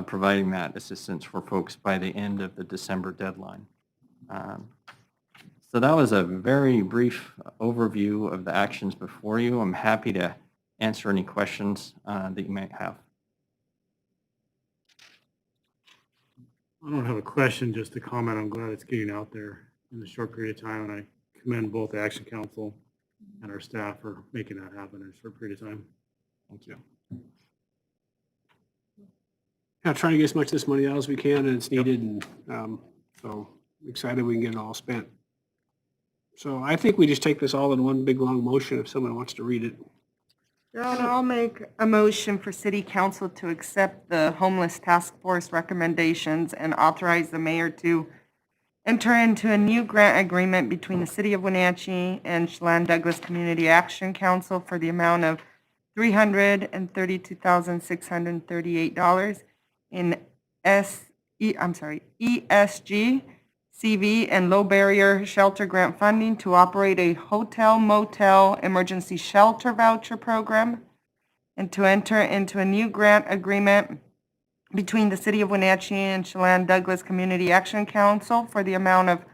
providing that assistance for folks by the end of the December deadline. So that was a very brief overview of the actions before you. I'm happy to answer any questions that you might have. I don't have a question, just a comment. I'm glad it's getting out there in a short period of time, and I commend both the Action Council and our staff for making that happen in a short period of time. Thank you. Yeah, trying to get as much of this money out as we can, and it's needed, and So excited we can get it all spent. So I think we just take this all in one big long motion if someone wants to read it. Your Honor, I'll make a motion for City Council to accept the Homeless Task Force recommendations and authorize the mayor to enter into a new grant agreement between the City of Wenatchee and Chelan Douglas Community Action Council for the amount of $332,638 in ESG, CV, and low barrier shelter grant funding to operate a hotel motel emergency shelter voucher program, and to enter into a new grant agreement between the City of Wenatchee and Chelan Douglas Community Action Council for the amount of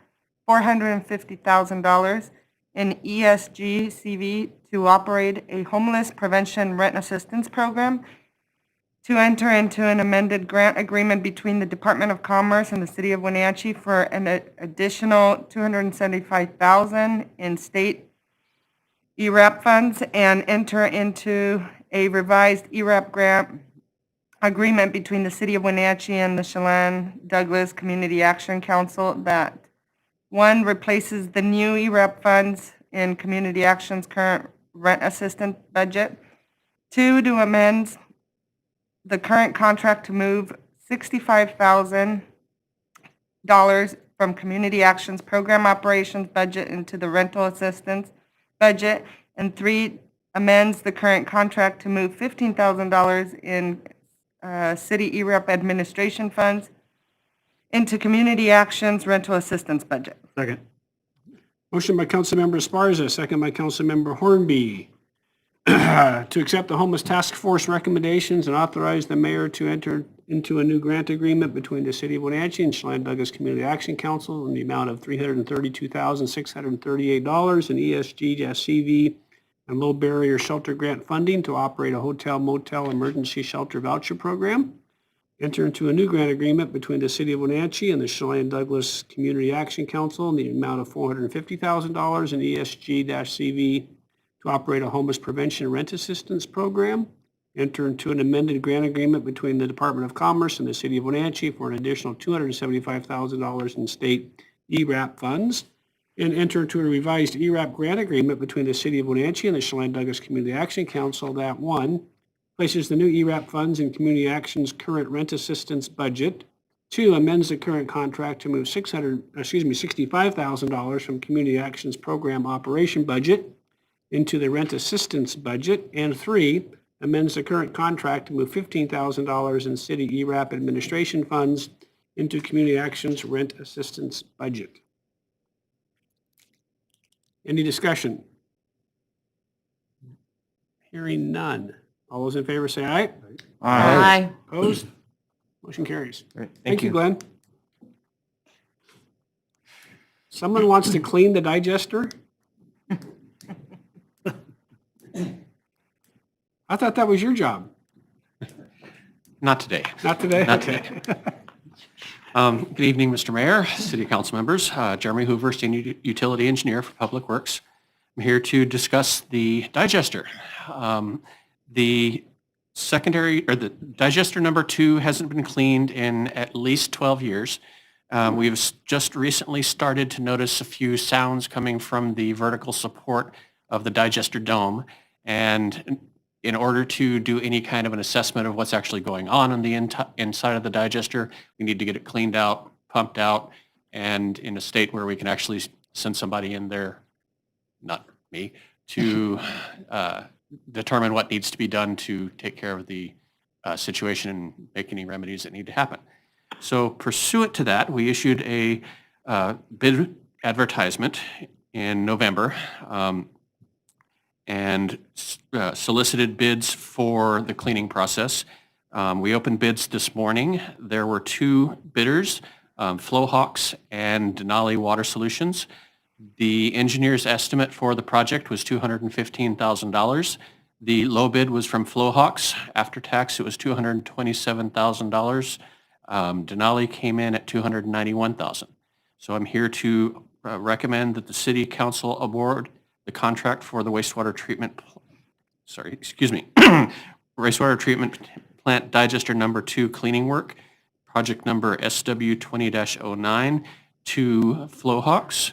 $450,000 in ESG CV to operate a homeless prevention rent assistance program, to enter into an amended grant agreement between the Department of Commerce and the City of Wenatchee for an additional $275,000 in state ERAP funds, and enter into a revised ERAP grant agreement between the City of Wenatchee and the Chelan Douglas Community Action Council that, one, replaces the new ERAP funds in Community Action's current rent assistance budget. Two, to amend the current contract to move $65,000 from Community Action's program operations budget into the rental assistance budget. And three, amends the current contract to move $15,000 in city ERAP administration funds into Community Action's rental assistance budget. Second. Motion by Councilmember Esparza, second by Councilmember Hornby, to accept the Homeless Task Force recommendations and authorize the mayor to enter into a new grant agreement between the City of Wenatchee and Chelan Douglas Community Action Council in the amount of $332,638 in ESG-CV and low barrier shelter grant funding to operate a hotel motel emergency shelter voucher program. Enter into a new grant agreement between the City of Wenatchee and the Chelan Douglas Community Action Council in the amount of $450,000 in ESG-CV to operate a homeless prevention rent assistance program. Enter into an amended grant agreement between the Department of Commerce and the City of Wenatchee for an additional $275,000 in state ERAP funds. And enter into a revised ERAP grant agreement between the City of Wenatchee and the Chelan Douglas Community Action Council that, one, places the new ERAP funds in Community Action's current rent assistance budget. Two, amends the current contract to move $65,000 from Community Action's program operation budget into the rent assistance budget. And three, amends the current contract to move $15,000 in city ERAP administration funds into Community Action's rent assistance budget. Any discussion? Hearing none. All those in favor say aye. Aye. Opposed? Motion carries. Great, Thank you, Glenn. Someone wants to clean the digester? I thought that was your job. Not today. Not today? Not Okay. today. Good evening, Mr. Mayor, City Council members. Jeremy Hoover, Senior Utility Engineer for Public Works. I'm here to discuss the digester. The digester number 2 hasn't been cleaned in at least 12 years. We've just recently started to notice a few sounds coming from the vertical support of the digester dome. And in order to do any kind of an assessment of what's actually going on the inside of the digester, we need to get it cleaned out, pumped out, and in a state where we can actually send somebody in there, not me, to determine what needs to be done to take care of the situation and make any remedies that need to happen. So pursuant to that, we issued a bid advertisement in November and solicited bids for the cleaning process. We opened bids this morning. There were 2 bidders, Flowhawks and Denali Water Solutions. The engineer's estimate for the project was $215,000. The low bid was from Flowhawks. After tax, it was $227,000. Denali came in at $291,000. So I'm here to recommend that the City Council award the contract for the wastewater treatment plant digester number 2 cleaning work. project number SW20-09 to Flowhawks,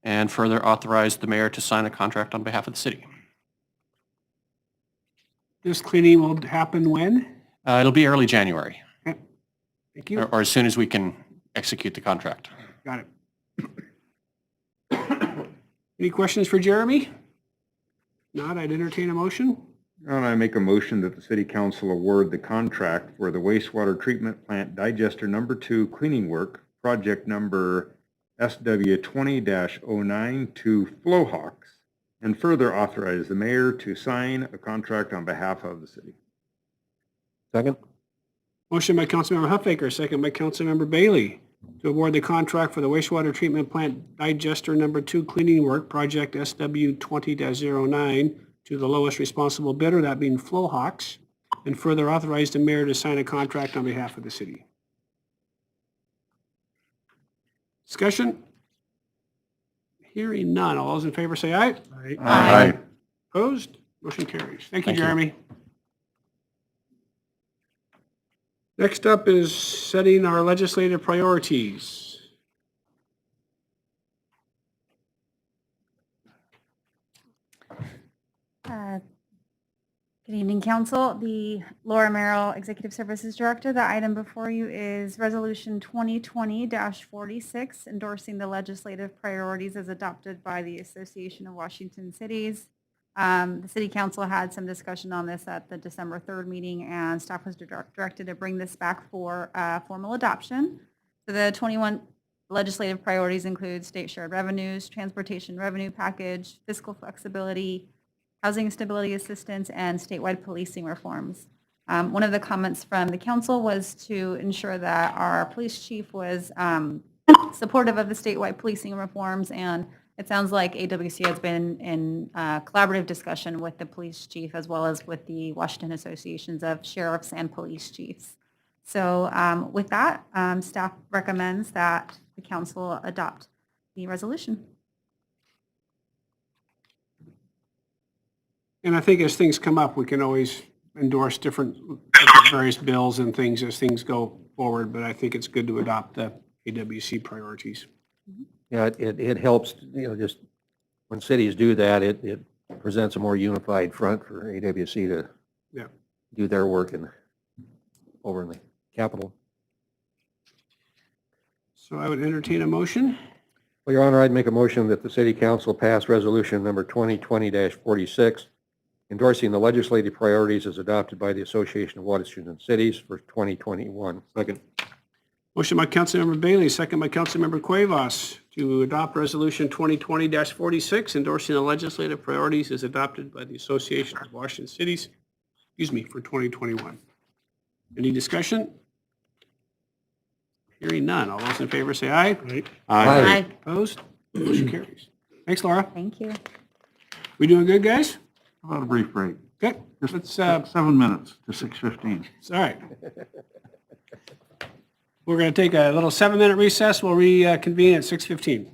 and further authorize the mayor to sign a contract on behalf of the city. This cleaning will happen when? It'll be early January, Okay. Thank you. or as soon as we can execute the contract. Got it. Any questions for Jeremy? Not, I'd entertain a motion. And I make a motion that the city council award the contract for the wastewater treatment plant digester number 2 cleaning work, project number SW20-09 to Flowhawks, and further authorize the mayor to sign a contract on behalf of the city. Second? Motion by Councilmember Huffaker, second by Councilmember Bailey, to award the contract for the wastewater treatment plant digester number 2 cleaning work, project SW20-09, to the lowest responsible bidder, that being Flowhawks, and further authorize the mayor to sign a contract on behalf of the city. Discussion? Hearing none. All those in favor say aye. Aye. Opposed? Motion carries. Thank you, Thank you. Jeremy. Next up is setting our legislative priorities. Good evening, Council. The Laura Merrill, Executive Services Director. The item before you is Resolution 2020-46, endorsing the legislative priorities as adopted by the Association of Washington Cities. The City Council had some discussion on this at the December 3rd meeting, and staff was directed to bring this back for formal adoption. So the 21 legislative priorities include state shared revenues, transportation revenue package, fiscal flexibility, housing stability assistance, and statewide policing reforms. One of the comments from the council was to ensure that our police chief was supportive of the statewide policing reforms, and it sounds like AWC has been in collaborative discussion with the police chief as well as with the Washington Associations of Sheriffs and Police Chiefs. So with that, staff recommends that the council adopt the resolution. And I think as things come up, we can always endorse different various bills and things as things go forward, but I think it's good to adopt the AWC priorities. Yeah, it helps, just when cities do that, it presents a more unified front for AWC to do their work over in the capital. So I would entertain a motion. Well, Your Honor, I'd make a motion that the City Council pass resolution number 2020-46, endorsing the legislative priorities as adopted by the Association of Washington Cities for 2021. Second. Motion by Councilmember Bailey, second by Councilmember Cuevas to adopt Resolution 2020-46, endorsing the legislative priorities as adopted by the Association of Washington Cities, for 2021. Any discussion? Hearing none. All those in favor say aye. Aye. Opposed? Motion carries. Thanks, Laura. Thank you. We doing good, guys? How about a brief break? Okay. Just Let's, 7 minutes to 6:15. all right. We're going to take a little 7-minute recess. We'll reconvene at 6:15.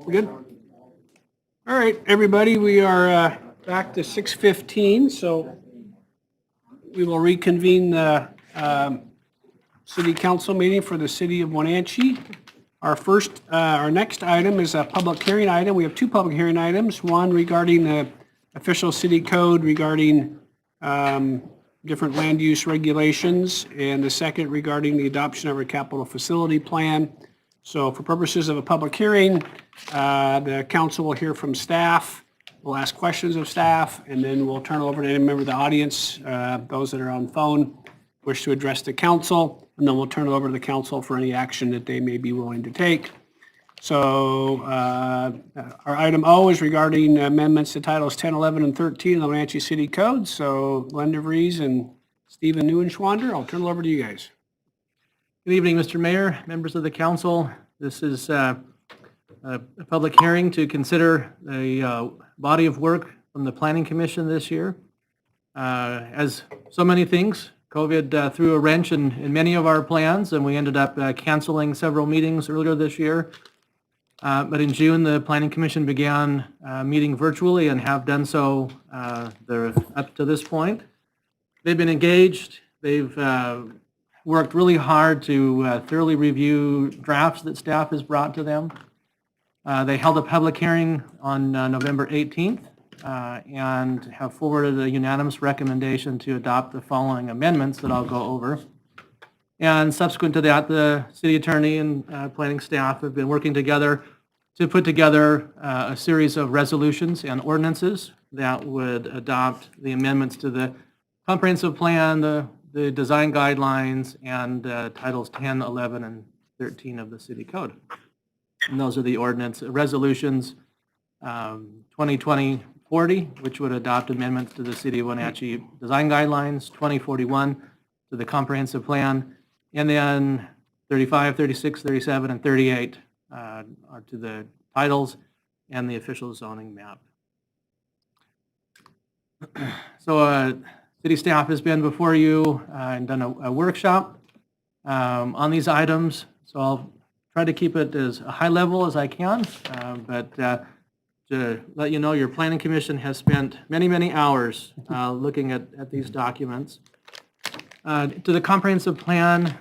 We good? All right, everybody, we are back to 6:15, so we will reconvene the city council meeting for the city of Wenatchee. Our next item is a public hearing item. We have two public hearing items, one regarding the official city code regarding different land use regulations, and the second regarding the adoption of a capital facility plan. So for purposes of a public hearing, the council will hear from staff, we'll ask questions of staff, and then we'll turn it over to any member of the audience, those that are on phone, wish to address the council, and then we'll turn it over to the council for any action that they may be willing to take. So our item O is regarding amendments to Titles 10, 11, and 13 of the Wenatchee City Code. So Glenn DeVries and Stephen Neuenschwander, I'll turn it over to you guys. Good evening, Mr. Mayor, members of the council. This is a public hearing to consider a body of work from the Planning Commission this year. As so many things, COVID threw a wrench in many of our plans, and we ended up canceling several meetings earlier this year. But in June, the Planning Commission began meeting virtually and have done so up to this point. They've been engaged. They've worked really hard to thoroughly review drafts that staff has brought to them. They held a public hearing on November 18th and have forwarded a unanimous recommendation to adopt the following amendments that I'll go over. And subsequent to that, the city attorney and planning staff have been working together to put together a series of resolutions and ordinances that would adopt the amendments to the comprehensive plan, the design guidelines, and Titles 10, 11, and 13 of the city code. And those are the ordinance resolutions 2020-40, which would adopt amendments to the city of Wenatchee design guidelines, 2041 to the comprehensive plan, and then 35, 36, 37, and 38 are to the titles and the official zoning map. So city staff has been before you and done a workshop on these items. So I'll try to keep it as high level as I can, but to let you know, your planning commission has spent many, many hours looking at these documents. To the comprehensive plan,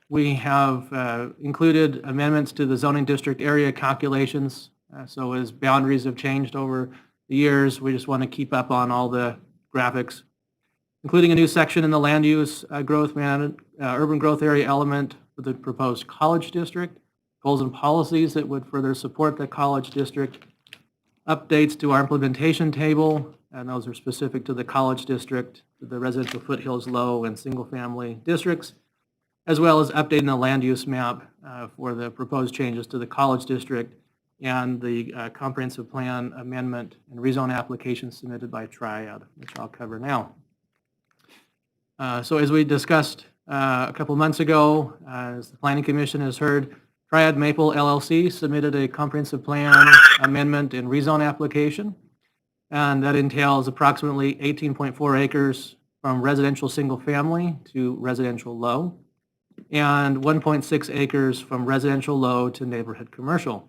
we have included amendments to the zoning district area calculations. So as boundaries have changed over the years, we just want to keep up on all the graphics, including a new section in the land use growth urban growth area element for the proposed college district, goals and policies that would further support the college district, updates to our implementation table, and those are specific to the college district, the residential foothills low and single family districts, as well as updating the land use map for the proposed changes to the college district and the comprehensive plan amendment and rezone application submitted by Triad, which I'll cover now. So as we discussed a couple months ago, as the Planning Commission has heard, Triad Maple LLC submitted a comprehensive plan amendment and rezone application, and that entails approximately 18.4 acres from residential single family to residential low, and 1.6 acres from residential low to neighborhood commercial.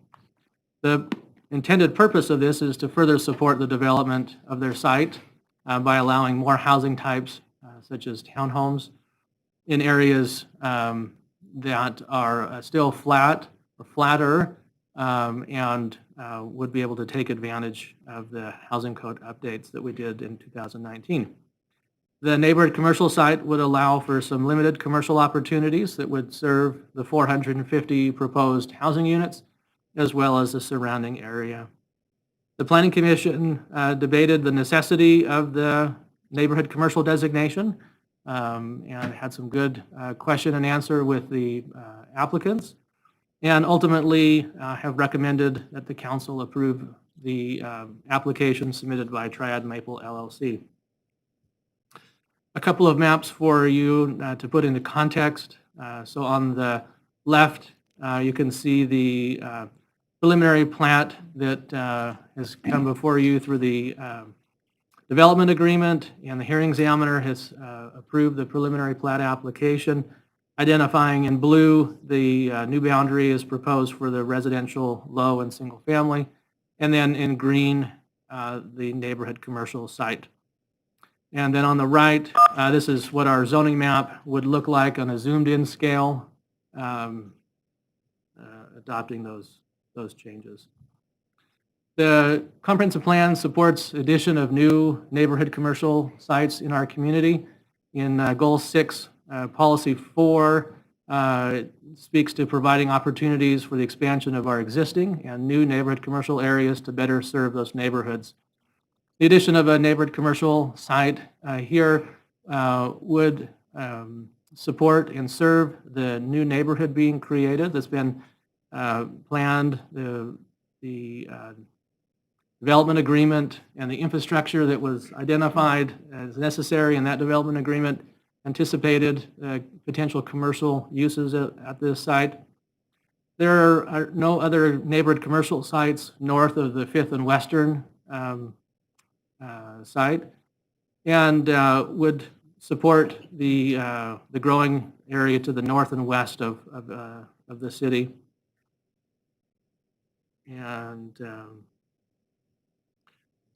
The intended purpose of this is to further support the development of their site by allowing more housing types such as townhomes in areas that are still flat or flatter and would be able to take advantage of the housing code updates that we did in 2019. The neighborhood commercial site would allow for some limited commercial opportunities that would serve the 450 proposed housing units as well as the surrounding area. The Planning Commission debated the necessity of the neighborhood commercial designation and had some good question and answer with the applicants, and ultimately have recommended that the council approve the application submitted by Triad Maple LLC. A couple of maps for you to put into context. So on the left, you can see the preliminary plat that has come before you through the development agreement, and the hearing examiner has approved the preliminary plat application. identifying in blue the new boundary is proposed for the residential, low, and single family, and then in green, the neighborhood commercial site. And then on the right, this is what our zoning map would look like on a zoomed-in scale, adopting those changes. The comprehensive plan supports addition of new neighborhood commercial sites in our community. In Goal 6, Policy 4 speaks to providing opportunities for the expansion of our existing and new neighborhood commercial areas to better serve those neighborhoods. The addition of a neighborhood commercial site here would support and serve the new neighborhood being created that's been planned, the development agreement and the infrastructure that was identified as necessary in that development agreement anticipated potential commercial uses at this site. There are no other neighborhood commercial sites north of the 5th and Western site, and would support the growing area to the north and west of the city. And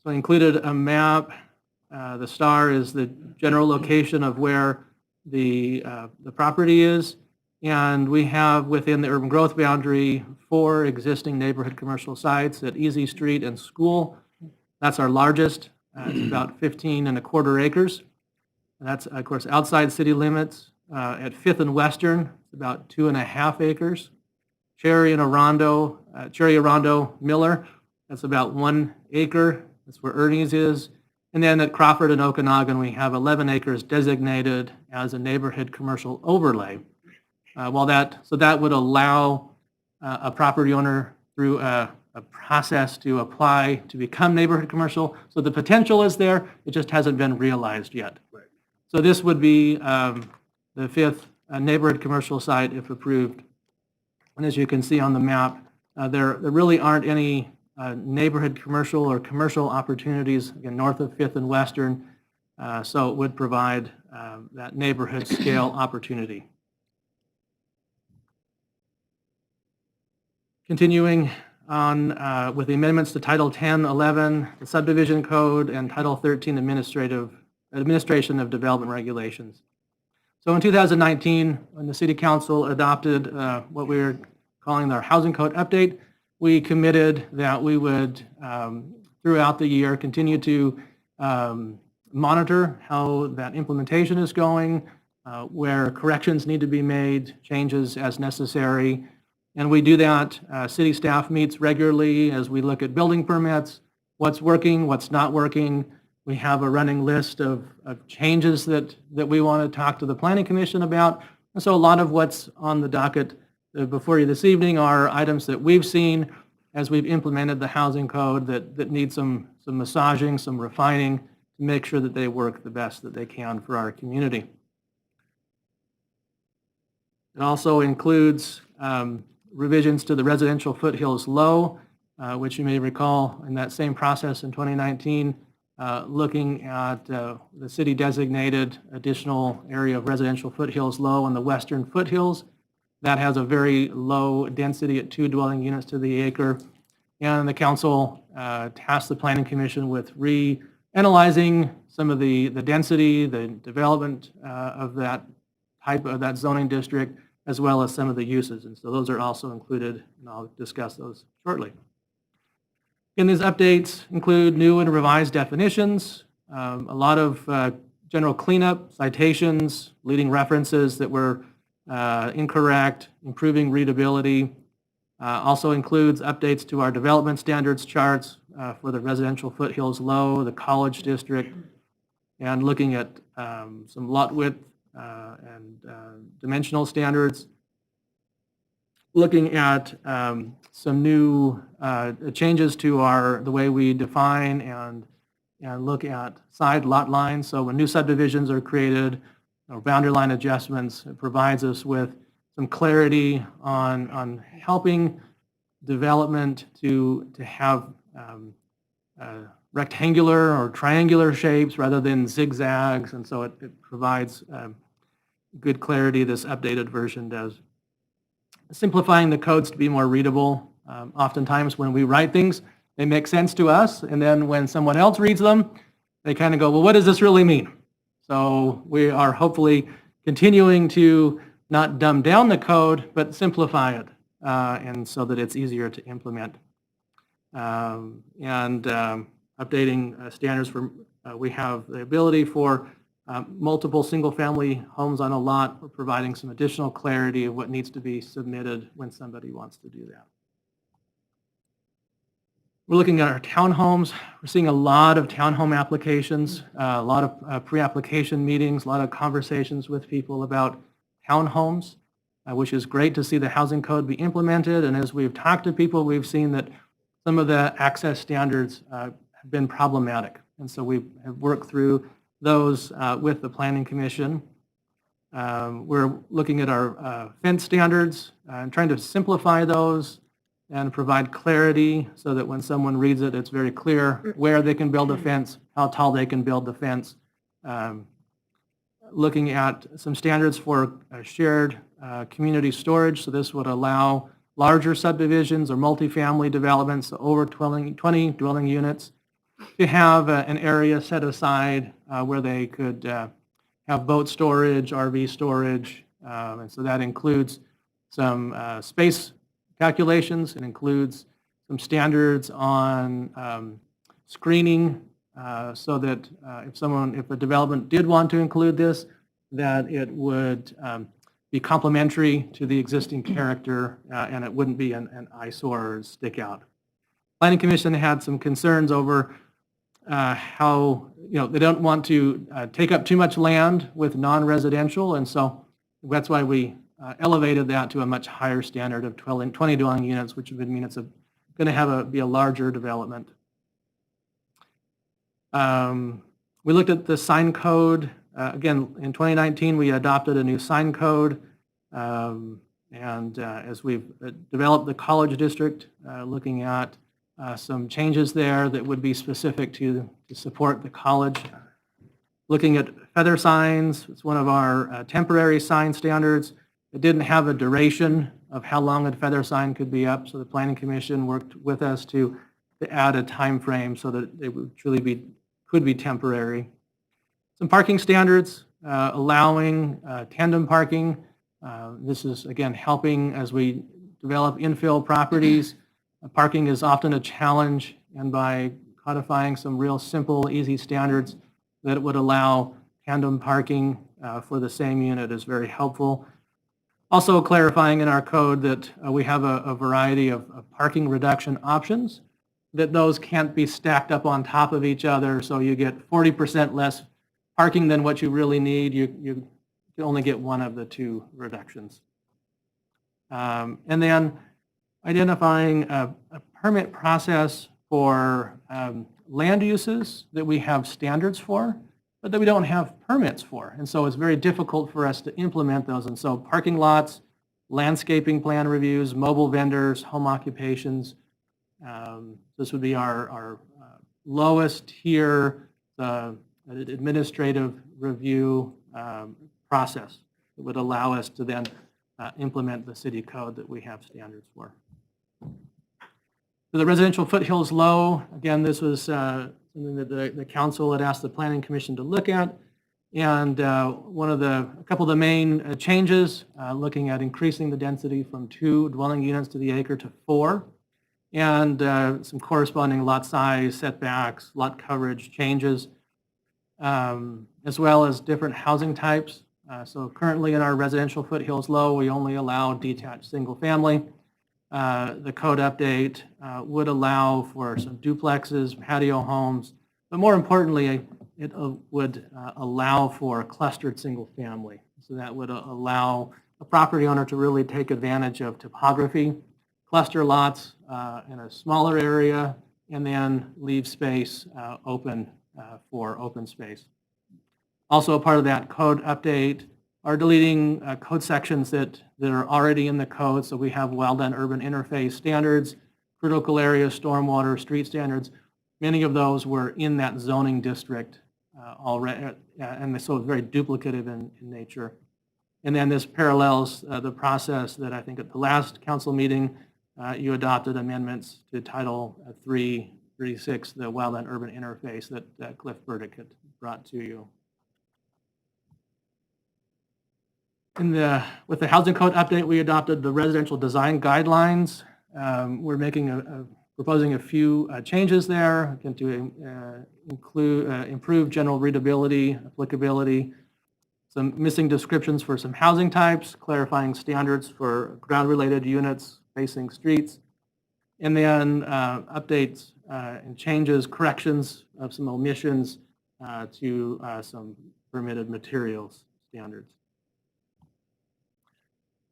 so I included a map. The star is the general location of where the property is. And we have within the urban growth boundary 4 existing neighborhood commercial sites at Easy Street and School. That's our largest. It's about 15.25 acres. And that's, of course, outside city limits. At 5th and Western, it's about 2.5 acres. Cherry Arrondo Miller, that's about 1 acre. That's where Ernie's is. And then at Crawford and Okanagan, we have 11 acres designated as a neighborhood commercial overlay. So that would allow a property owner through a process to apply to become neighborhood commercial. So the potential is there, it just hasn't been realized yet. Right. So this would be the 5th neighborhood commercial site if approved. And as you can see on the map, there really aren't any neighborhood commercial or commercial opportunities, again, north of 5th and Western, so it would provide that neighborhood scale opportunity. Continuing on with the amendments to Title 10, 11, the subdivision code, and Title 13, administration of development regulations. So in 2019, when the City Council adopted what we were calling our housing code update, we committed that we would, throughout the year, continue to monitor how that implementation is going, where corrections need to be made, changes as necessary. And we do that. City staff meets regularly as we look at building permits, what's working, what's not working. We have a running list of changes that we want to talk to the Planning Commission about. And so a lot of what's on the docket before you this evening are items that we've seen as we've implemented the housing code that need some massaging, some refining to make sure that they work the best that they can for our community. It also includes revisions to the residential foothills low, which you may recall in that same process in 2019, looking at the city designated additional area of residential foothills low in the western foothills. That has a very low density at 2 dwelling units to the acre. And the council tasked the Planning Commission with reanalyzing some of the density, the development of that type of that zoning district, as well as some of the uses. And so those are also included, and I'll discuss those shortly. And these updates include new and revised definitions, a lot of general cleanup, citations, leading references that were incorrect, improving readability. Also includes updates to our development standards charts for the residential foothills low, the college district, and looking at some lot width and dimensional standards. Looking at some new changes to the way we define and look at side lot lines. So when new subdivisions are created or boundary line adjustments, it provides us with some clarity on helping development to have rectangular or triangular shapes rather than zigzags. And so it provides good clarity this updated version does. Simplifying the codes to be more readable. Oftentimes when we write things, they make sense to us, and then when someone else reads them, they kind of go, well, what does this really mean? So we are hopefully continuing to not dumb down the code, but simplify it, and so that it's easier to implement. Updating standards for, we have the ability for multiple single-family homes on a lot. We're providing some additional clarity of what needs to be submitted when somebody wants to do that. We're looking at our townhomes. We're seeing a lot of townhome applications, a lot of pre-application meetings, a lot of conversations with people about townhomes, which is great to see the housing code be implemented. And as we've talked to people, we've seen that some of the access standards have been problematic. And so we have worked through those with the Planning Commission. We're looking at our fence standards and trying to simplify those and provide clarity so that when someone reads it, it's very clear where they can build a fence, how tall they can build the fence. Looking at some standards for shared community storage. So this would allow larger subdivisions or multifamily developments, so over 20 dwelling units, to have an area set aside where they could have boat storage, RV storage, and so that includes some space calculations. It includes some standards on screening so that if a development did want to include this, that it would be complementary to the existing character and it wouldn't be an eyesore or stick out. Planning Commission had some concerns over how, they don't want to take up too much land with non-residential, and so that's why we elevated that to a much higher standard of 20 dwelling units, which would mean it's going to be a larger development. We looked at the sign code. Again, in 2019, we adopted a new sign code. As we've developed the college district, looking at some changes there that would be specific to support the college. Looking at feather signs, it's one of our temporary sign standards. It didn't have a duration of how long a feather sign could be up, so the Planning Commission worked with us to add a time frame so that it would truly could be temporary. Some parking standards, allowing tandem parking. This is, again, helping as we develop infill properties. Parking is often a challenge, and by codifying some real simple, easy standards that would allow tandem parking for the same unit is very helpful. Also clarifying in our code that we have a variety of parking reduction options, that those can't be stacked up on top of each other, so you get 40% less parking than what you really need. You only get one of the two reductions. And then identifying a permit process for land uses that we have standards for, but that we don't have permits for. And so it's very difficult for us to implement those. And so parking lots, landscaping plan reviews, mobile vendors, home occupations. This would be our lowest tier administrative review process that would allow us to then implement the city code that we have standards for. For the residential foothills low, again, this was something that the council had asked the Planning Commission to look at. And a couple of the main changes, looking at increasing the density from 2 dwelling units to the acre to 4, and some corresponding lot size, setbacks, lot coverage changes, as well as different housing types. So currently in our residential foothills low, we only allow detached single family. The code update would allow for some duplexes, patio homes, but more importantly, it would allow for clustered single family. So that would allow a property owner to really take advantage of topography, cluster lots in a smaller area, and then leave space open for open space. Also a part of that code update are deleting code sections that are already in the code. So we have wildland urban interface standards, critical area stormwater, street standards. Many of those were in that zoning district already, and so it's very duplicative in nature. And then this parallels the process that I think at the last council meeting, you adopted amendments to Title 336, the Wildland Urban Interface that Cliff Burdick had brought to you. With the housing code update, we adopted the residential design guidelines. We're proposing a few changes there to include improve general readability, applicability, some missing descriptions for some housing types, clarifying standards for ground-related units facing streets, and then updates and changes, corrections of some omissions to some permitted materials standards.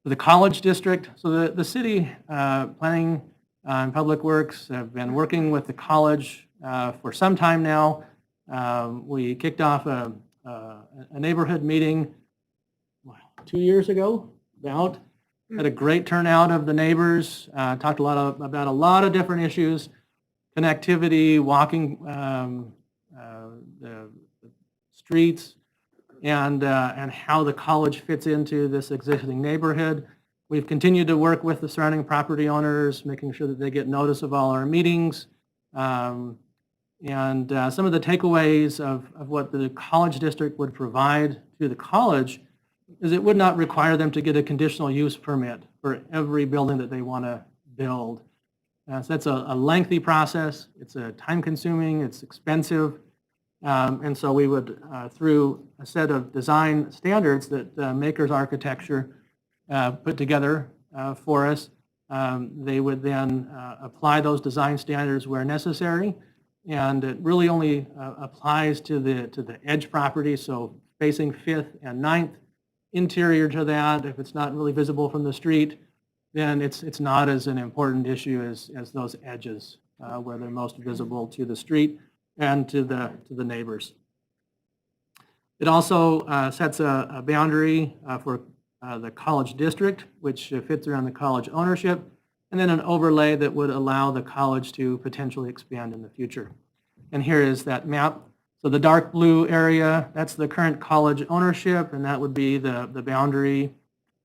For the college district, so the city planning and public works have been working with the college for some time now. We kicked off a neighborhood meeting 2 years ago, about. Had a great turnout of the neighbors, talked about a lot of different issues, connectivity, walking the streets, and how the college fits into this existing neighborhood. We've continued to work with the surrounding property owners, making sure that they get notice of all our meetings. And some of the takeaways of what the college district would provide to the college is it would not require them to get a conditional use permit for every building that they want to build. So that's a lengthy process. It's time-consuming. It's expensive. And so we would, through a set of design standards that Makers Architecture put together for us, they would then apply those design standards where necessary. And it really only applies to the edge property, so facing 5th and 9th. Interior to that, if it's not really visible from the street, then it's not as an important issue as those edges where they're most visible to the street and to the neighbors. It also sets a boundary for the college district, which fits around the college ownership, and then an overlay that would allow the college to potentially expand in the future. And here is that map. So the dark blue area, that's the current college ownership, and that would be the boundary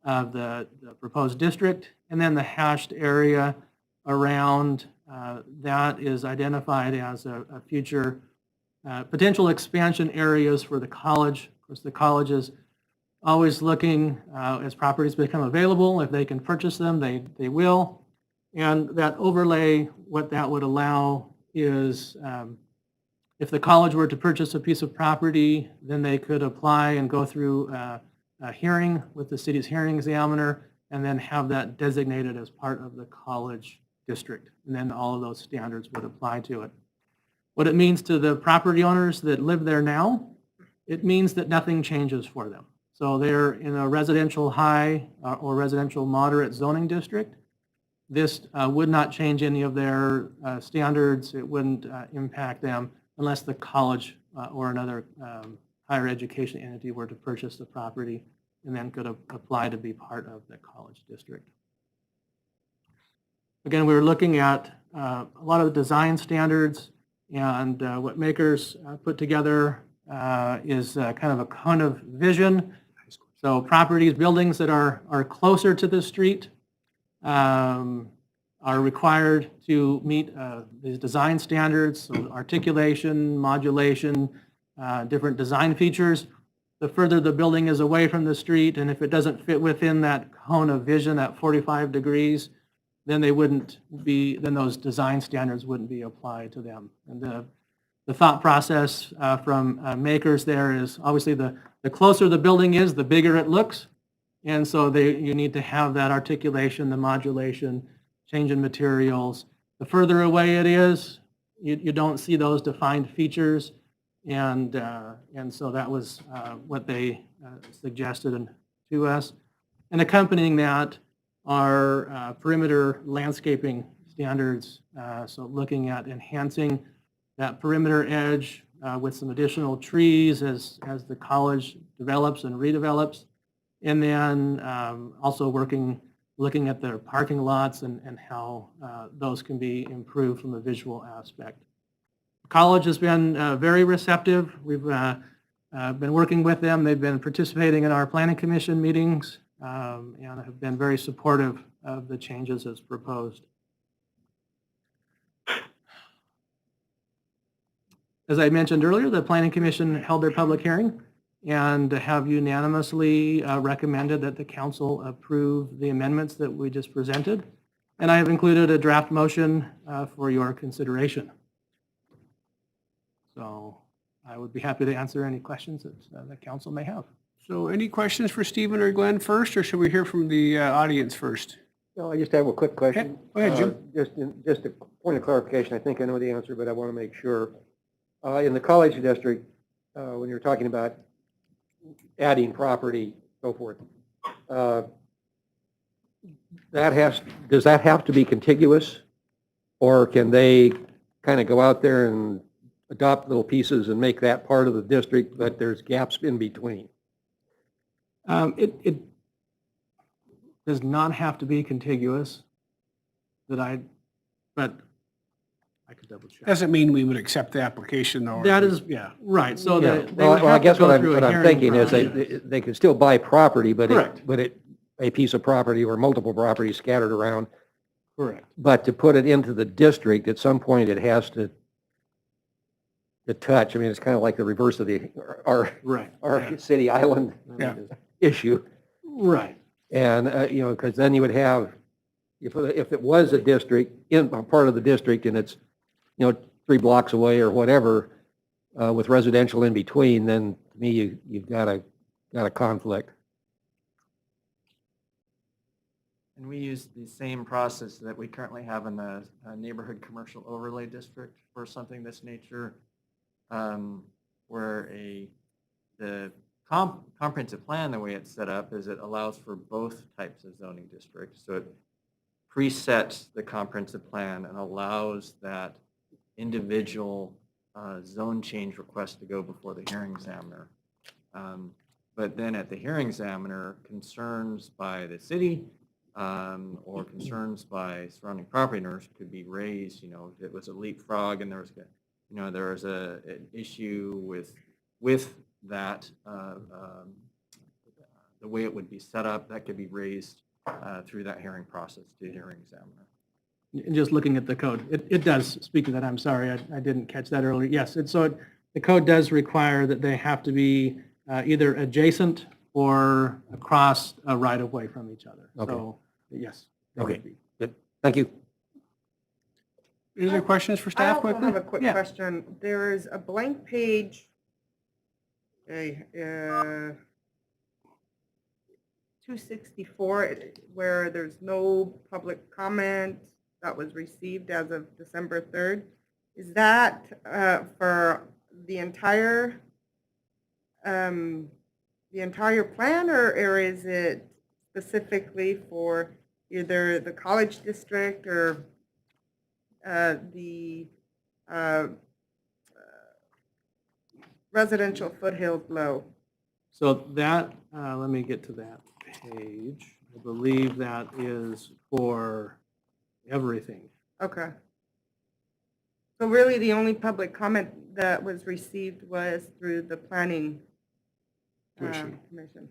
of the proposed district. And then the hashed area around that is identified as a future potential expansion areas for the college. Of course, the college is always looking as properties become available. If they can purchase them, they will. And that overlay, what that would allow is if the college were to purchase a piece of property, then they could apply and go through a hearing with the city's hearing examiner and then have that designated as part of the college district. And then all of those standards would apply to it. What it means to the property owners that live there now, it means that nothing changes for them. So they're in a residential high or residential moderate zoning district. This would not change any of their standards. It wouldn't impact them unless the college or another higher education entity were to purchase the property and then could apply to be part of the college district. Again, we were looking at a lot of the design standards, and what Makers put together is kind of a cone of vision. So properties, buildings that are closer to the street are required to meet these design standards, so articulation, modulation, different design features. The further the building is away from the street, and if it doesn't fit within that cone of vision, that 45 degrees, then then those design standards wouldn't be applied to them. And the thought process from Makers there is obviously the closer the building is, the bigger it looks. And so you need to have that articulation, the modulation, change in materials. The further away it is, you don't see those defined features. And so that was what they suggested to us. And accompanying that are perimeter landscaping standards. So looking at enhancing that perimeter edge with some additional trees as the college develops and redevelops. And then also looking at their parking lots and how those can be improved from a visual aspect. College has been very receptive. We've I've been working with them. They've been participating in our planning commission meetings and have been very supportive of the changes as proposed. As I mentioned earlier, the planning commission held their public hearing and have unanimously recommended that the council approve the amendments that we just presented. And I have included a draft motion for your consideration. So I would be happy to answer any questions that the council may have. So any questions for Stephen or Glenn first, or should we hear from the audience first? No, I just have a quick question. Okay. Go ahead, Jim. Just a point of clarification. I think I know the answer, but I want to make sure. In the college district, when you're talking about adding property, so forth, does that have to be contiguous? Or can they kind of go out there and adopt little pieces and make that part of the district, but there's gaps in between? It does not have to be contiguous, but I could double check. Doesn't mean we would accept the application, though. That is, Yeah. right, so Yeah. they Well, would I have to guess go what through a I'm hearing thinking is process. they could still buy property, but Correct. a piece of property or multiple properties scattered around. Correct. But to put it into the district, at some point, it has to touch. I mean, it's kind of like the reverse of our Right. city island Yeah. issue. Right. And, because then you would have, if it was a district, in a part of the district, and it's, 3 blocks away or whatever, with residential in between, then to me, you've got a conflict. And we use the same process that we currently have in the neighborhood commercial overlay district for something this nature, where the comprehensive plan, the way it's set up, is it allows for both types of zoning districts. So it presets the comprehensive plan and allows that individual zone change request to go before the hearing examiner. But then at the hearing examiner, concerns by the city or concerns by surrounding property owners could be raised. If it was a leapfrog and there was an issue with that, the way it would be set up, that could be raised through that hearing process to the hearing examiner. And just looking at the code, it does speak to that. I'm sorry, I didn't catch that earlier. Yes, the code does require that they have to be either adjacent or across a right-of-way from each other. Okay. So, yes. they Okay. would be. Good. Thank you. Any other questions for I staff also quickly? have a quick Yeah. question. There is a blank page, 264, where there's no public comment that was received as of December 3rd. Is that for the entire plan, or is it specifically for either the college district or the residential foothills low? So that, let me get to that page. I believe that is for everything. Okay. So really, the only public comment that was received was through the planning Commission. commission.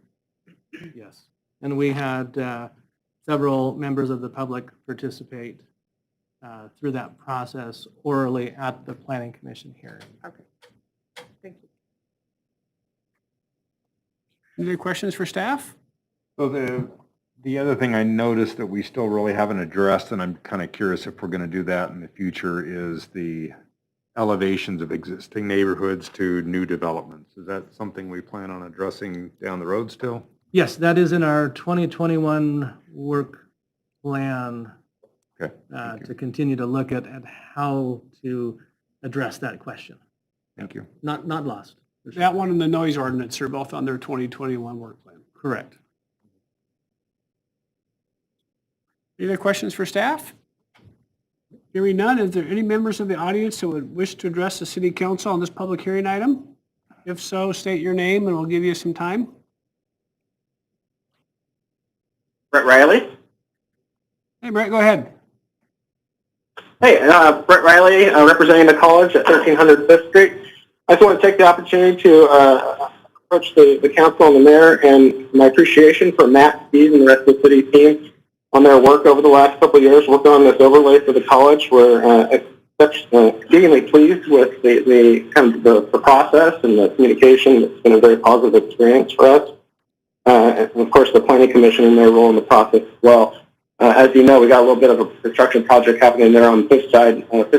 Yes. And we had several members of the public participate through that process orally at the planning commission hearing. Okay. Thank you. Any other questions for staff? So the other thing I noticed that we still really haven't addressed, and I'm kind of curious if we're going to do that in the future, is the elevations of existing neighborhoods to new developments. Is that something we plan on addressing down the road still? Yes, that is in our 2021 work plan Okay. to continue to look at how to address that question. Thank you. Not lost. That one and the noise ordinance are both on their 2021 work plan. Correct. Any other questions for staff? Hearing none, is there any members of the audience who would wish to address the city council on this public hearing item? If so, state your name and we'll give you some time. Brett Riley. Hey, Brett, go ahead. Hey, Brett Riley, representing the college at 1300 Fifth Street. I just want to take the opportunity to approach the council and the mayor and my appreciation for Matt, Steve, and the rest of the city team on their work over the last couple of years, working on this overlay for the college. We're exceedingly pleased with the kind of the process and the communication. It's been a very positive experience for us. And of course, the planning commission and their role in the process as well. As you know, we got a little bit of a construction project happening there on Fifth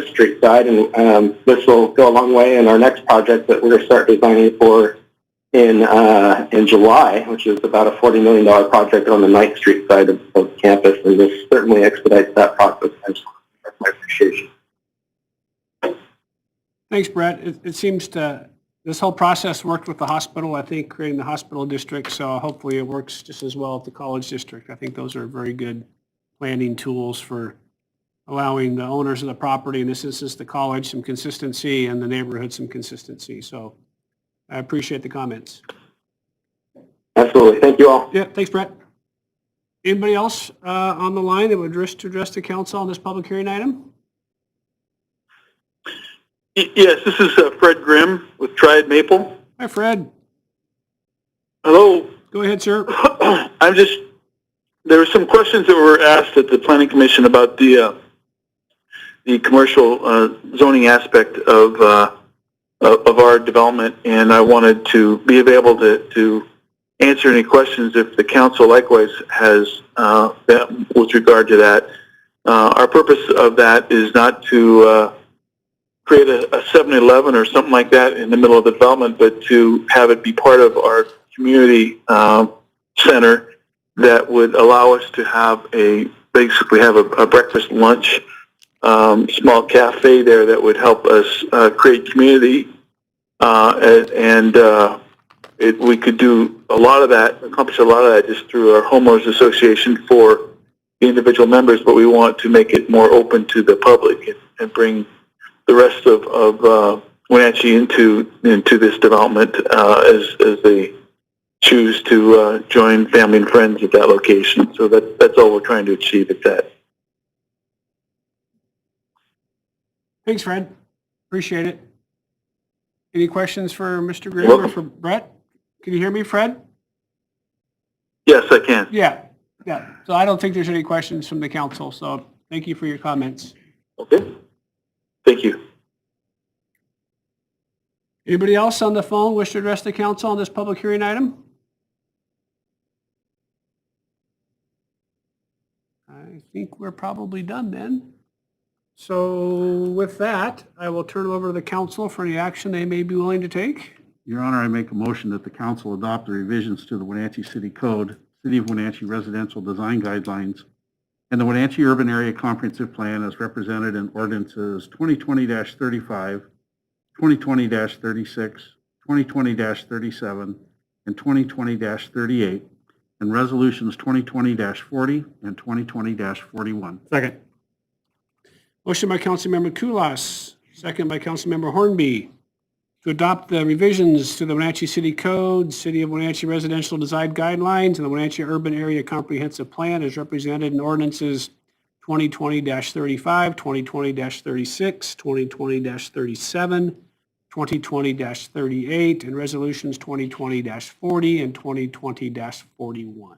Street side, and this will go a long way in our next project that we're going to start designing for in July, which is about a $40 million project on the 9th Street side of campus, and this certainly expedites that process. That's my appreciation. Thanks, Brett. It seems this whole process worked with the hospital, I think, creating the hospital district, so hopefully it works just as well at the college district. I think those are very good planning tools for allowing the owners of the property, in this instance the college, some consistency and the neighborhood some consistency. So I appreciate the comments. Absolutely. Thank you all. Yeah, thanks, Brett. Anybody else on the line that would wish to address the council on this public hearing item? Yes, this is Fred Grimm with Triad Maple. Hi, Fred. Hello. Go ahead, sir. There were some questions that were asked at the Planning Commission about the commercial zoning aspect of our development, and I wanted to be available to answer any questions if the council likewise has with regard to that. Our purpose of that is not to create a 7-Eleven or something like that in the middle of the development, but to have it be part of our community center that would allow us to have basically have a breakfast, lunch, small cafe there that would help us create community, we could do a lot of that, accomplish a lot of that just through our homeowners association for the individual members, but we want to make it more open to the public and bring the rest of Wenatchee into this development as they choose to join family and friends at that location. So that's all we're trying to achieve at that. Thanks, Fred. Appreciate it. Any questions for Mr. Grimm or for Brett? Can you hear me, Fred? Yes, I can. Yeah. So I don't think there's any questions from the council, so thank you for your comments. Okay. Thank you. Anybody else on the phone wish to address the council on this public hearing item? I think we're probably done then. So with that, I will turn it over to the council for any action they may be willing to take. Your Honor, I make a motion that the council adopt the revisions to the Wenatchee City Code, City of Wenatchee Residential Design Guidelines, and the Wenatchee Urban Area Comprehensive Plan as represented in ordinances 2020-35, 2020-36, 2020-37, and 2020-38, and resolutions 2020-40 and 2020-41. Second. Motion by Councilmember Kulas, second by Councilmember Hornby, to adopt the revisions to the Wenatchee City Code, City of Wenatchee Residential Design Guidelines, and the Wenatchee Urban Area Comprehensive Plan as represented in ordinances 2020-35, 2020-36, 2020-37, 2020-38, and resolutions 2020-40 and 2020-41.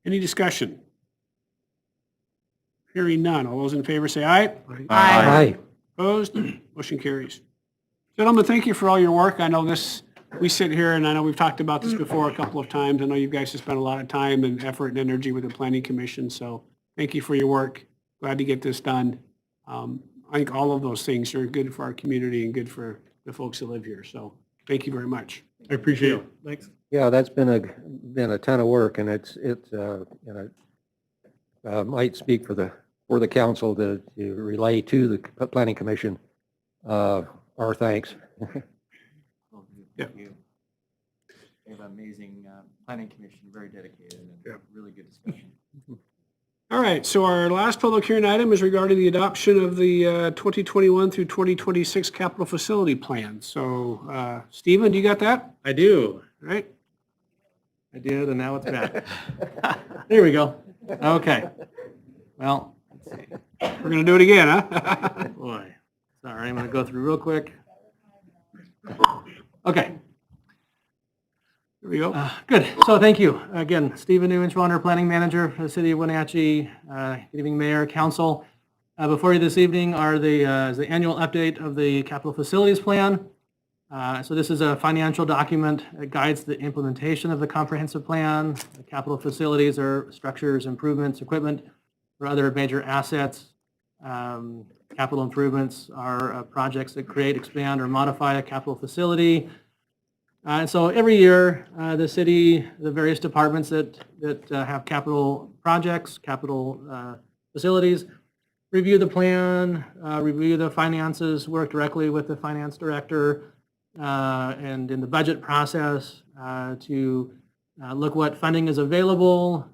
Any discussion? Hearing none. All those in favor say aye. Aye. Opposed? Motion carries. Gentlemen, thank you for all your work. I know we sit here and I know we've talked about this before a couple of times. I know you guys have spent a lot of time and effort and energy with the Planning Commission, so thank you for your work. Glad to get this done. I think all of those things are good for our community and good for the folks that live here, so thank you very much. I appreciate it. Thanks. Yeah, that's been a ton of work, and it's might speak for the council to relay to the Planning Commission our thanks. Yeah. We have an amazing planning commission, very dedicated and really good discussion. All right, so our last public hearing item is regarding the adoption of the 2021 through 2026 capital facility plan. So, Stephen, do you got that? I do. Right? I did, and now it's back. There we go. Okay. Well, let's see. We're going to do it again, huh? Boy, Sorry, I'm going to go through real quick. Okay. Here we go. Good. So thank you. Again, Stephen Newinchwander, Planning Manager for the City of Wenatchee. Good evening, Mayor, Council. Before you this evening are the annual update of the Capital Facilities Plan. So this is a financial document that guides the implementation of the comprehensive plan. The capital facilities are structures, improvements, equipment, or other major assets. Capital improvements are projects that create, expand, or modify a capital facility. And so every year, the city, the various departments that have capital projects, capital facilities, review the plan, review the finances, work directly with the finance director, and in the budget process to look what funding is available,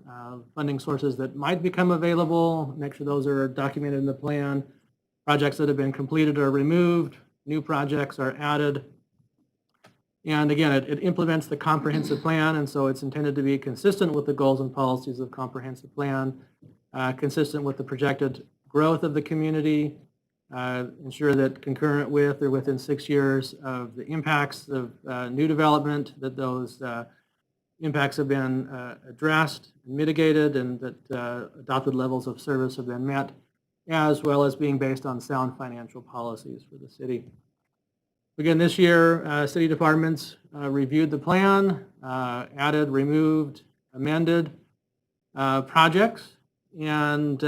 funding sources that might become available, make sure those are documented in the plan, projects that have been completed are removed, new projects are added. And again, it implements the comprehensive plan, and so it's intended to be consistent with the goals and policies of the comprehensive plan, consistent with the projected growth of the community, ensure that concurrent with or within 6 years of the impacts of new development, that those impacts have been addressed, mitigated, and that adopted levels of service have been met, as well as being based on sound financial policies for the city. Again, this year, city departments reviewed the plan, added, removed, amended projects, and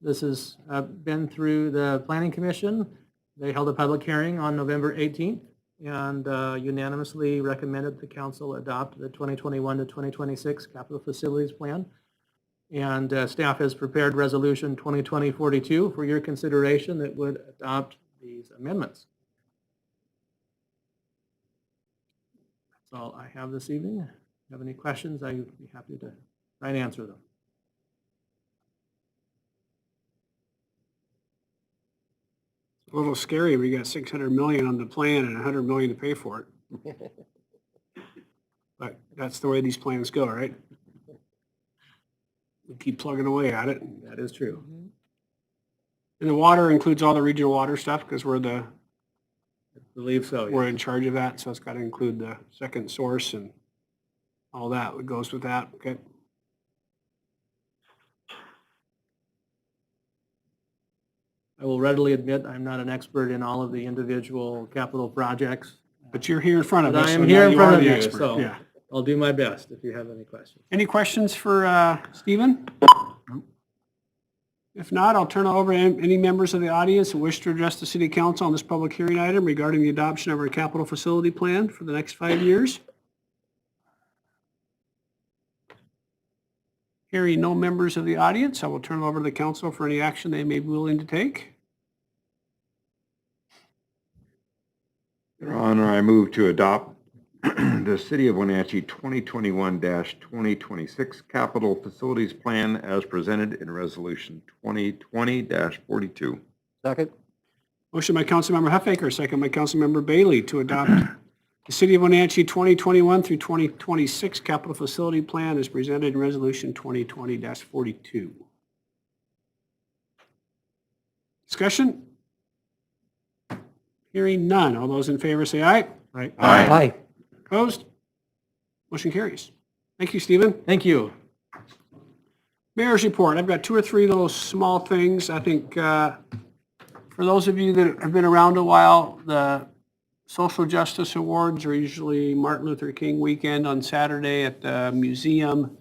this has been through the Planning Commission. They held a public hearing on November 18th and unanimously recommended the council adopt the 2021 to 2026 Capital Facilities Plan. And staff has prepared Resolution 2020-42 for your consideration that would adopt these amendments. That's all I have this evening. If you have any questions, I'd be happy to try and answer them. A little scary. We got 600 million on the plan and 100 million to pay for it. But that's the way these plans go, right? We keep plugging away at it. That is true. And the water includes all the regional water stuff because we're the, I believe so. we're in charge of that. So it's got to include the second source and all that goes with that. Okay. I will readily admit I'm not an expert in all of the individual capital projects. But you're here in front of But us. I am so here now in you front are of the you, expert. so Yeah. I'll do my best if you have any questions. Any questions for Stephen? If not, I'll turn it over to any members of the audience who wish to address the city council on this public hearing item regarding the adoption of our capital facility plan for the next 5 years. Hearing no members of the audience, I will turn it over to the council for any action they may be willing to take. Your Honor, I move to adopt the City of Wenatchee 2021-2026 Capital Facilities Plan as presented in Resolution 2020-42. Second. Motion by Councilmember Huffaker, second by Councilmember Bailey to adopt the City of Wenatchee 2021 through 2026 Capital Facility Plan as presented in Resolution 2020-42. Discussion? Hearing none. All those in favor say aye. Right. Aye. Opposed? Motion carries. Thank you, Stephen. Thank you. Mayor's report. I've got 2 or 3 little small things. I think for those of you that have been around a while, the Social Justice Awards are usually Martin Luther King weekend on Saturday at the museum.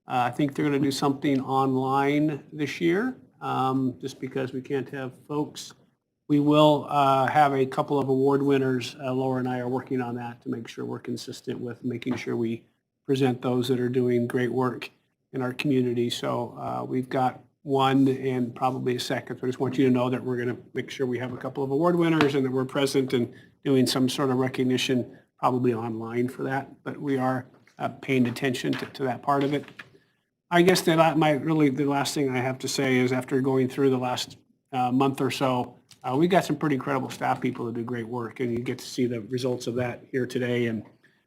I think they're going to do something online this year, just because we can't have folks. We will have a couple of award winners. Laura and I are working on that to make sure we're consistent with making sure we present those that are doing great work in our community. So we've got one and probably a second. So I just want you to know that we're going to make sure we have a couple of award winners and that we're present and doing some sort of recognition, probably online for that. But we are paying attention to that part of it. I guess the last thing I have to say is after going through the last month or so, we got some pretty incredible staff people that do great work, and you get to see the results of that here today. And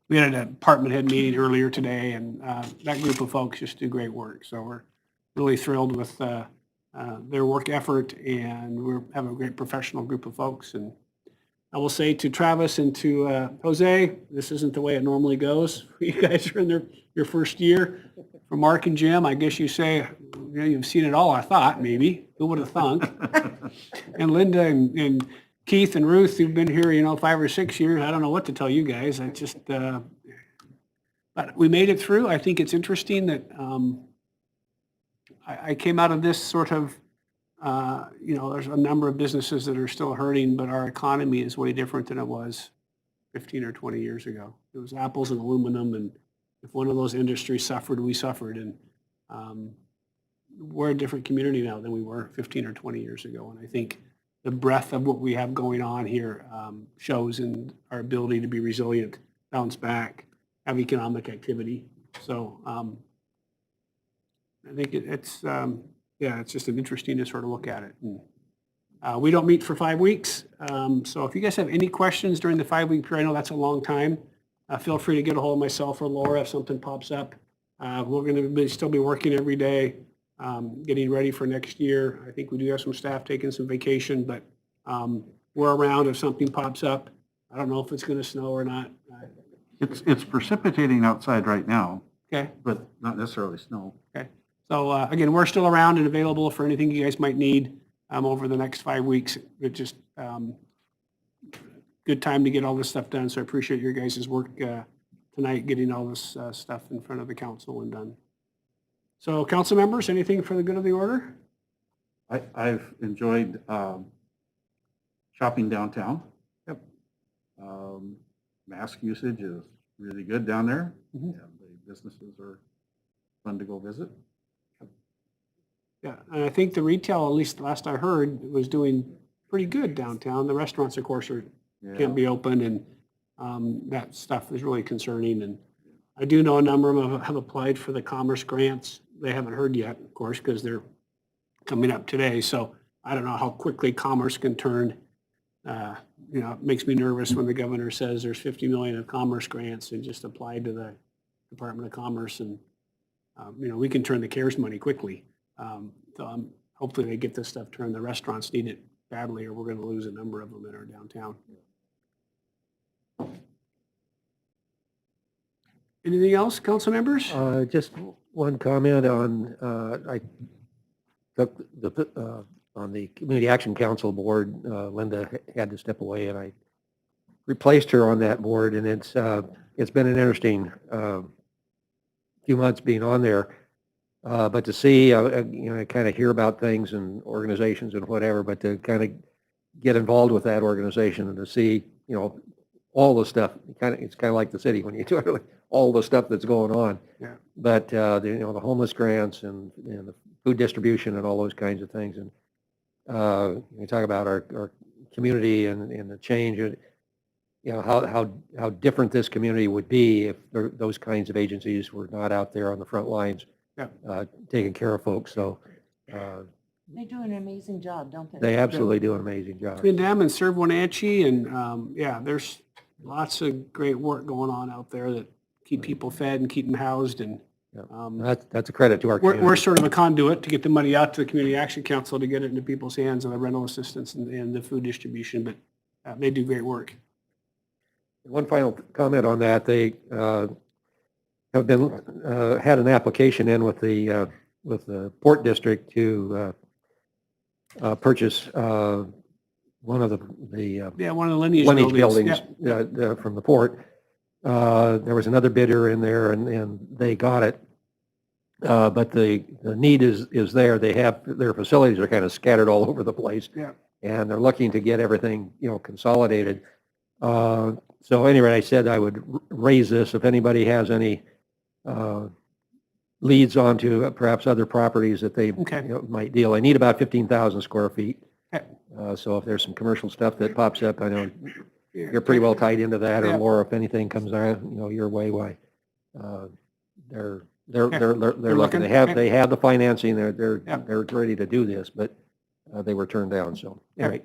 we had a department head meeting earlier today, and that group of folks just do great work. So we're really thrilled with their work effort, and we have a great professional group of folks. And I will say to Travis and to Jose, this isn't the way it normally goes. You guys are in your first year. For Mark and Jim, I guess you say, you've seen it all, I thought, maybe. Who would have thunk? And Linda and Keith and Ruth, who've been here, 5 or 6 years. I don't know what to tell you guys. I just, but we made it through. I think it's interesting that I came out of this sort of, there's a number of businesses that are still hurting, but our economy is way different than it was 15 or 20 years ago. It was apples and aluminum, and if one of those industries suffered, we suffered. And we're a different community now than we were 15 or 20 years ago. And I think the breadth of what we have going on here shows in our ability to be resilient, bounce back, have economic activity. So I think it's just an interesting to sort of look at it. And, we don't meet for 5 weeks. So if you guys have any questions during the 5-week period, I know that's a long time. Feel free to get a hold of myself or Laura if something pops up. We're going to still be working every day, getting ready for next year. I think we do have some staff taking some vacation, but we're around if something pops up. I don't know if it's going to snow or not. It's precipitating outside right now. Okay. But not necessarily snow. Okay. So again, we're still around and available for anything you guys might need over the next 5 weeks. It's just good time to get all this stuff done. So I appreciate your guys' work tonight, getting all this stuff in front of the council and done. So council members, anything for the good of the order? I've enjoyed shopping downtown. Yep. Mask usage is really good down there. Mhm. And the businesses are fun to go visit. Yeah, and I think the retail, at least last I heard, was doing pretty good downtown. The restaurants, of course, can't be open, and that stuff is really concerning. And I do know a number of them have applied for the commerce grants. They haven't heard yet, of course, because they're coming up today. So I don't know how quickly commerce can turn. It makes me nervous when the governor says there's 50 million of commerce grants and just applied to the Department of Commerce, and we can turn the CARES money quickly. So hopefully they get this stuff turned. The restaurants need it badly, or we're going to lose a number of them that are downtown. Anything else, council members? Just one comment on, I took on the Community Action Council board, Linda had to step away, and I replaced her on that board, and it's been an interesting few months being on there. But to see, I kind of hear about things and organizations and whatever, but to kind of get involved with that organization and to see, all the stuff, it's kind of like the city when you do all the stuff that's going on. Yeah. But, the homeless grants and the food distribution and all those kinds of things. And we talk about our community and the change, how different this community would be if those kinds of agencies were not out there on the front lines. Yeah. Taking care of folks. So They do an amazing job, don't they? they absolutely do an amazing job. Between them and Serve Wenatchee, and there's lots of great work going on out there that keep people fed and keep them housed. And That's a credit to our community. we're sort of a conduit to get the money out to the Community Action Council to get it into people's hands, and the rental assistance and the food distribution. But they do great work. One final comment on that, they have been had an application in with the Port District to purchase one of the one of the lineage buildings Yep. from the port. There was another bidder in there, and they got it. But the need is there. They have their facilities are kind of scattered all over the place, and they're looking to get everything consolidated. So anyway, I said I would raise this if anybody has any leads onto perhaps other properties that they might deal. They need about 15,000 square feet. So if there's some commercial stuff that pops up, I know you're pretty well tied into that, or Laura, if anything comes on, your way, why? They're looking. They have the financing. They're ready to do this, but they were turned down. So anyway.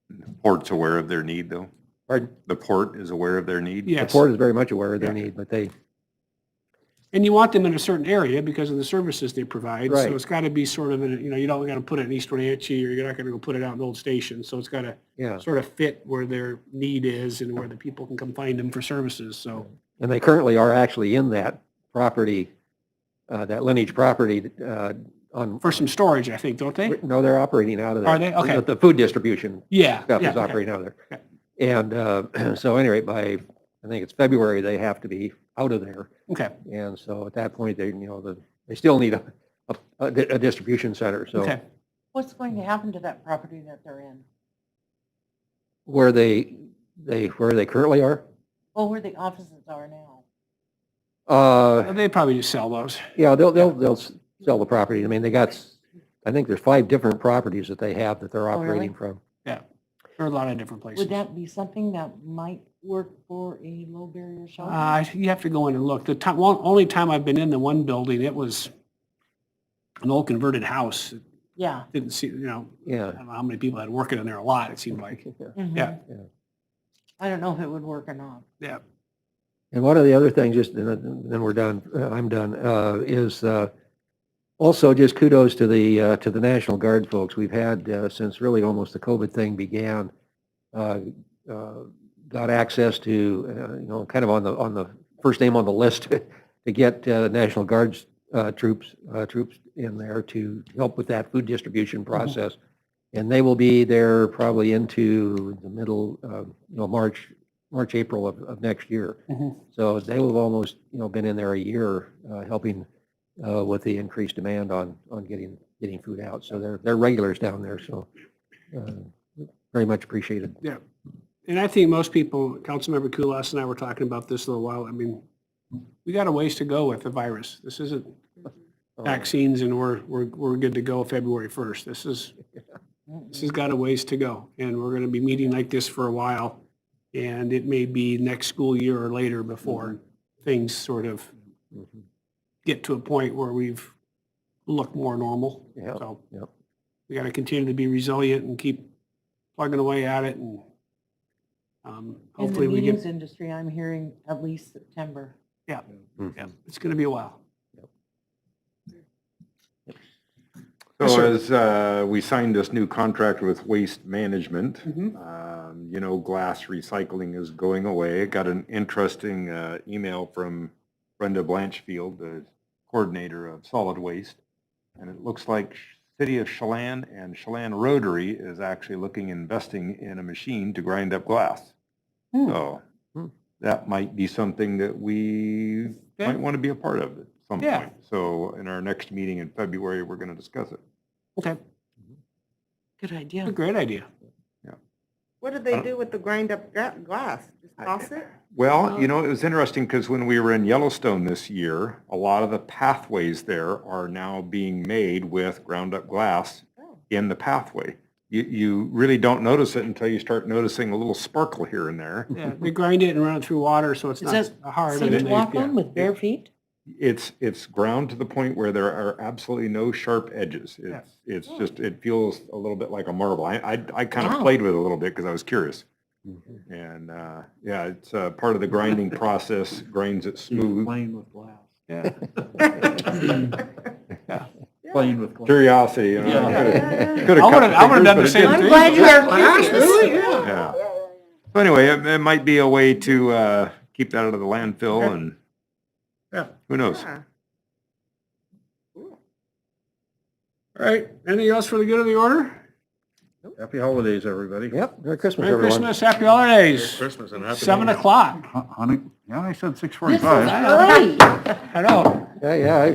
The port's aware of their need, though. Pardon? The port is aware of their need. The port is very much aware of their need, but they And you want them in a certain area because of the services they provide. Right. So it's got to be sort of, you don't got to put it in East Wenatchee, or you're not going to go put it out in the old station. So it's got to Yeah. sort of fit where their need is and where the people can come find them for services, so. And they currently are actually in that property, that lineage property on. For some storage, I think, don't they? No, they're operating out of there. Are they? Okay. The food distribution Yeah. stuff yeah, is okay. operating out of there. And so anyway, by, I think it's February, they have to be out of there. Okay, And so at that point, they, they still need a distribution center. So okay. What's going to happen to that property that they're in? where they currently are, Well, where the offices are now? Well, they'd probably just sell those. yeah, they'll sell the property. I mean, I think there's 5 different properties that they have that they're Oh, really? operating from. Yeah, there are a lot of different places. Would that be something that might work for a low barrier shelter? You have to go in and look. Only time I've been in the one building, it was an old converted house. Yeah. Didn't see, Yeah. I don't know how many people had working in there, a lot, it seemed like. Mhm. Yeah. I don't know if it would work or not. Yeah. And one of the other things, just, and then we're done, I'm done, is also just kudos to the National Guard folks. We've had, since really almost the COVID thing began, got access to, kind of on the first name on the list to get National Guard's troops in there to help with that food distribution process. And they will be there probably into the middle of, March, April of next year. So they will have almost, been in there a year, helping with the increased demand on getting food out. So they're regulars down there, so very much appreciated. Yeah. And I think most people, Councilmember Kulas and I were talking about this a little while. I mean, we got a ways to go with the virus. This isn't vaccines and we're good to go February 1st. This has got a ways to go. And we're going to be meeting like this for a while. And it may be next school year or later before things sort of get to a point where we've looked more normal. Yeah. So Yep. we got to continue to be resilient and keep plugging away at it. And hopefully In the we meetings get, industry, I'm hearing at least September. yeah, it's going to be a while. Yes, So sir. as we signed this new contract with Waste Management, Mhm. glass recycling is going away. I got an interesting email from Brenda Blanchfield, the coordinator of solid waste. And it looks like City of Chelan and Chelan Rotary is actually investing in a machine to grind up glass. So that might be something that we might want to be a part of at some Yeah. point. So in our next meeting in February, we're going to discuss it. Okay, Good a idea. great idea. What did they do with the grind up glass? Just toss it? Well, it was interesting because when we were in Yellowstone this year, a lot of the pathways there are now being made with ground up glass in the pathway. You really don't notice it until you start noticing a little sparkle here and there. Yeah, they grind it and run it through water, so it's Is not that hard. safe and to then they- walk yeah. on with bare feet? It's ground to the point where there are absolutely no sharp edges. It's just, it feels a little bit like a marble. I kind of Wow. played with it a little bit because I was curious. And, it's part of the grinding process, grinds it smooth. Playing with glass. Yeah. Playing with glass. Curiosity, Yeah. Could've I cut would've done the fingers, but it same didn't. I'm thing. glad you are Glass, curious. really? Yeah. So anyway, it might be a way to keep that out of the landfill and who knows? Yeah. All right, anything else for the good of the order? Happy holidays, everybody. Yep, Merry Christmas, Merry everyone. Christmas, happy holidays. Christmas and happy. 7 o'clock. Honey, yeah, I said This is 6:45. early. I know. Yeah,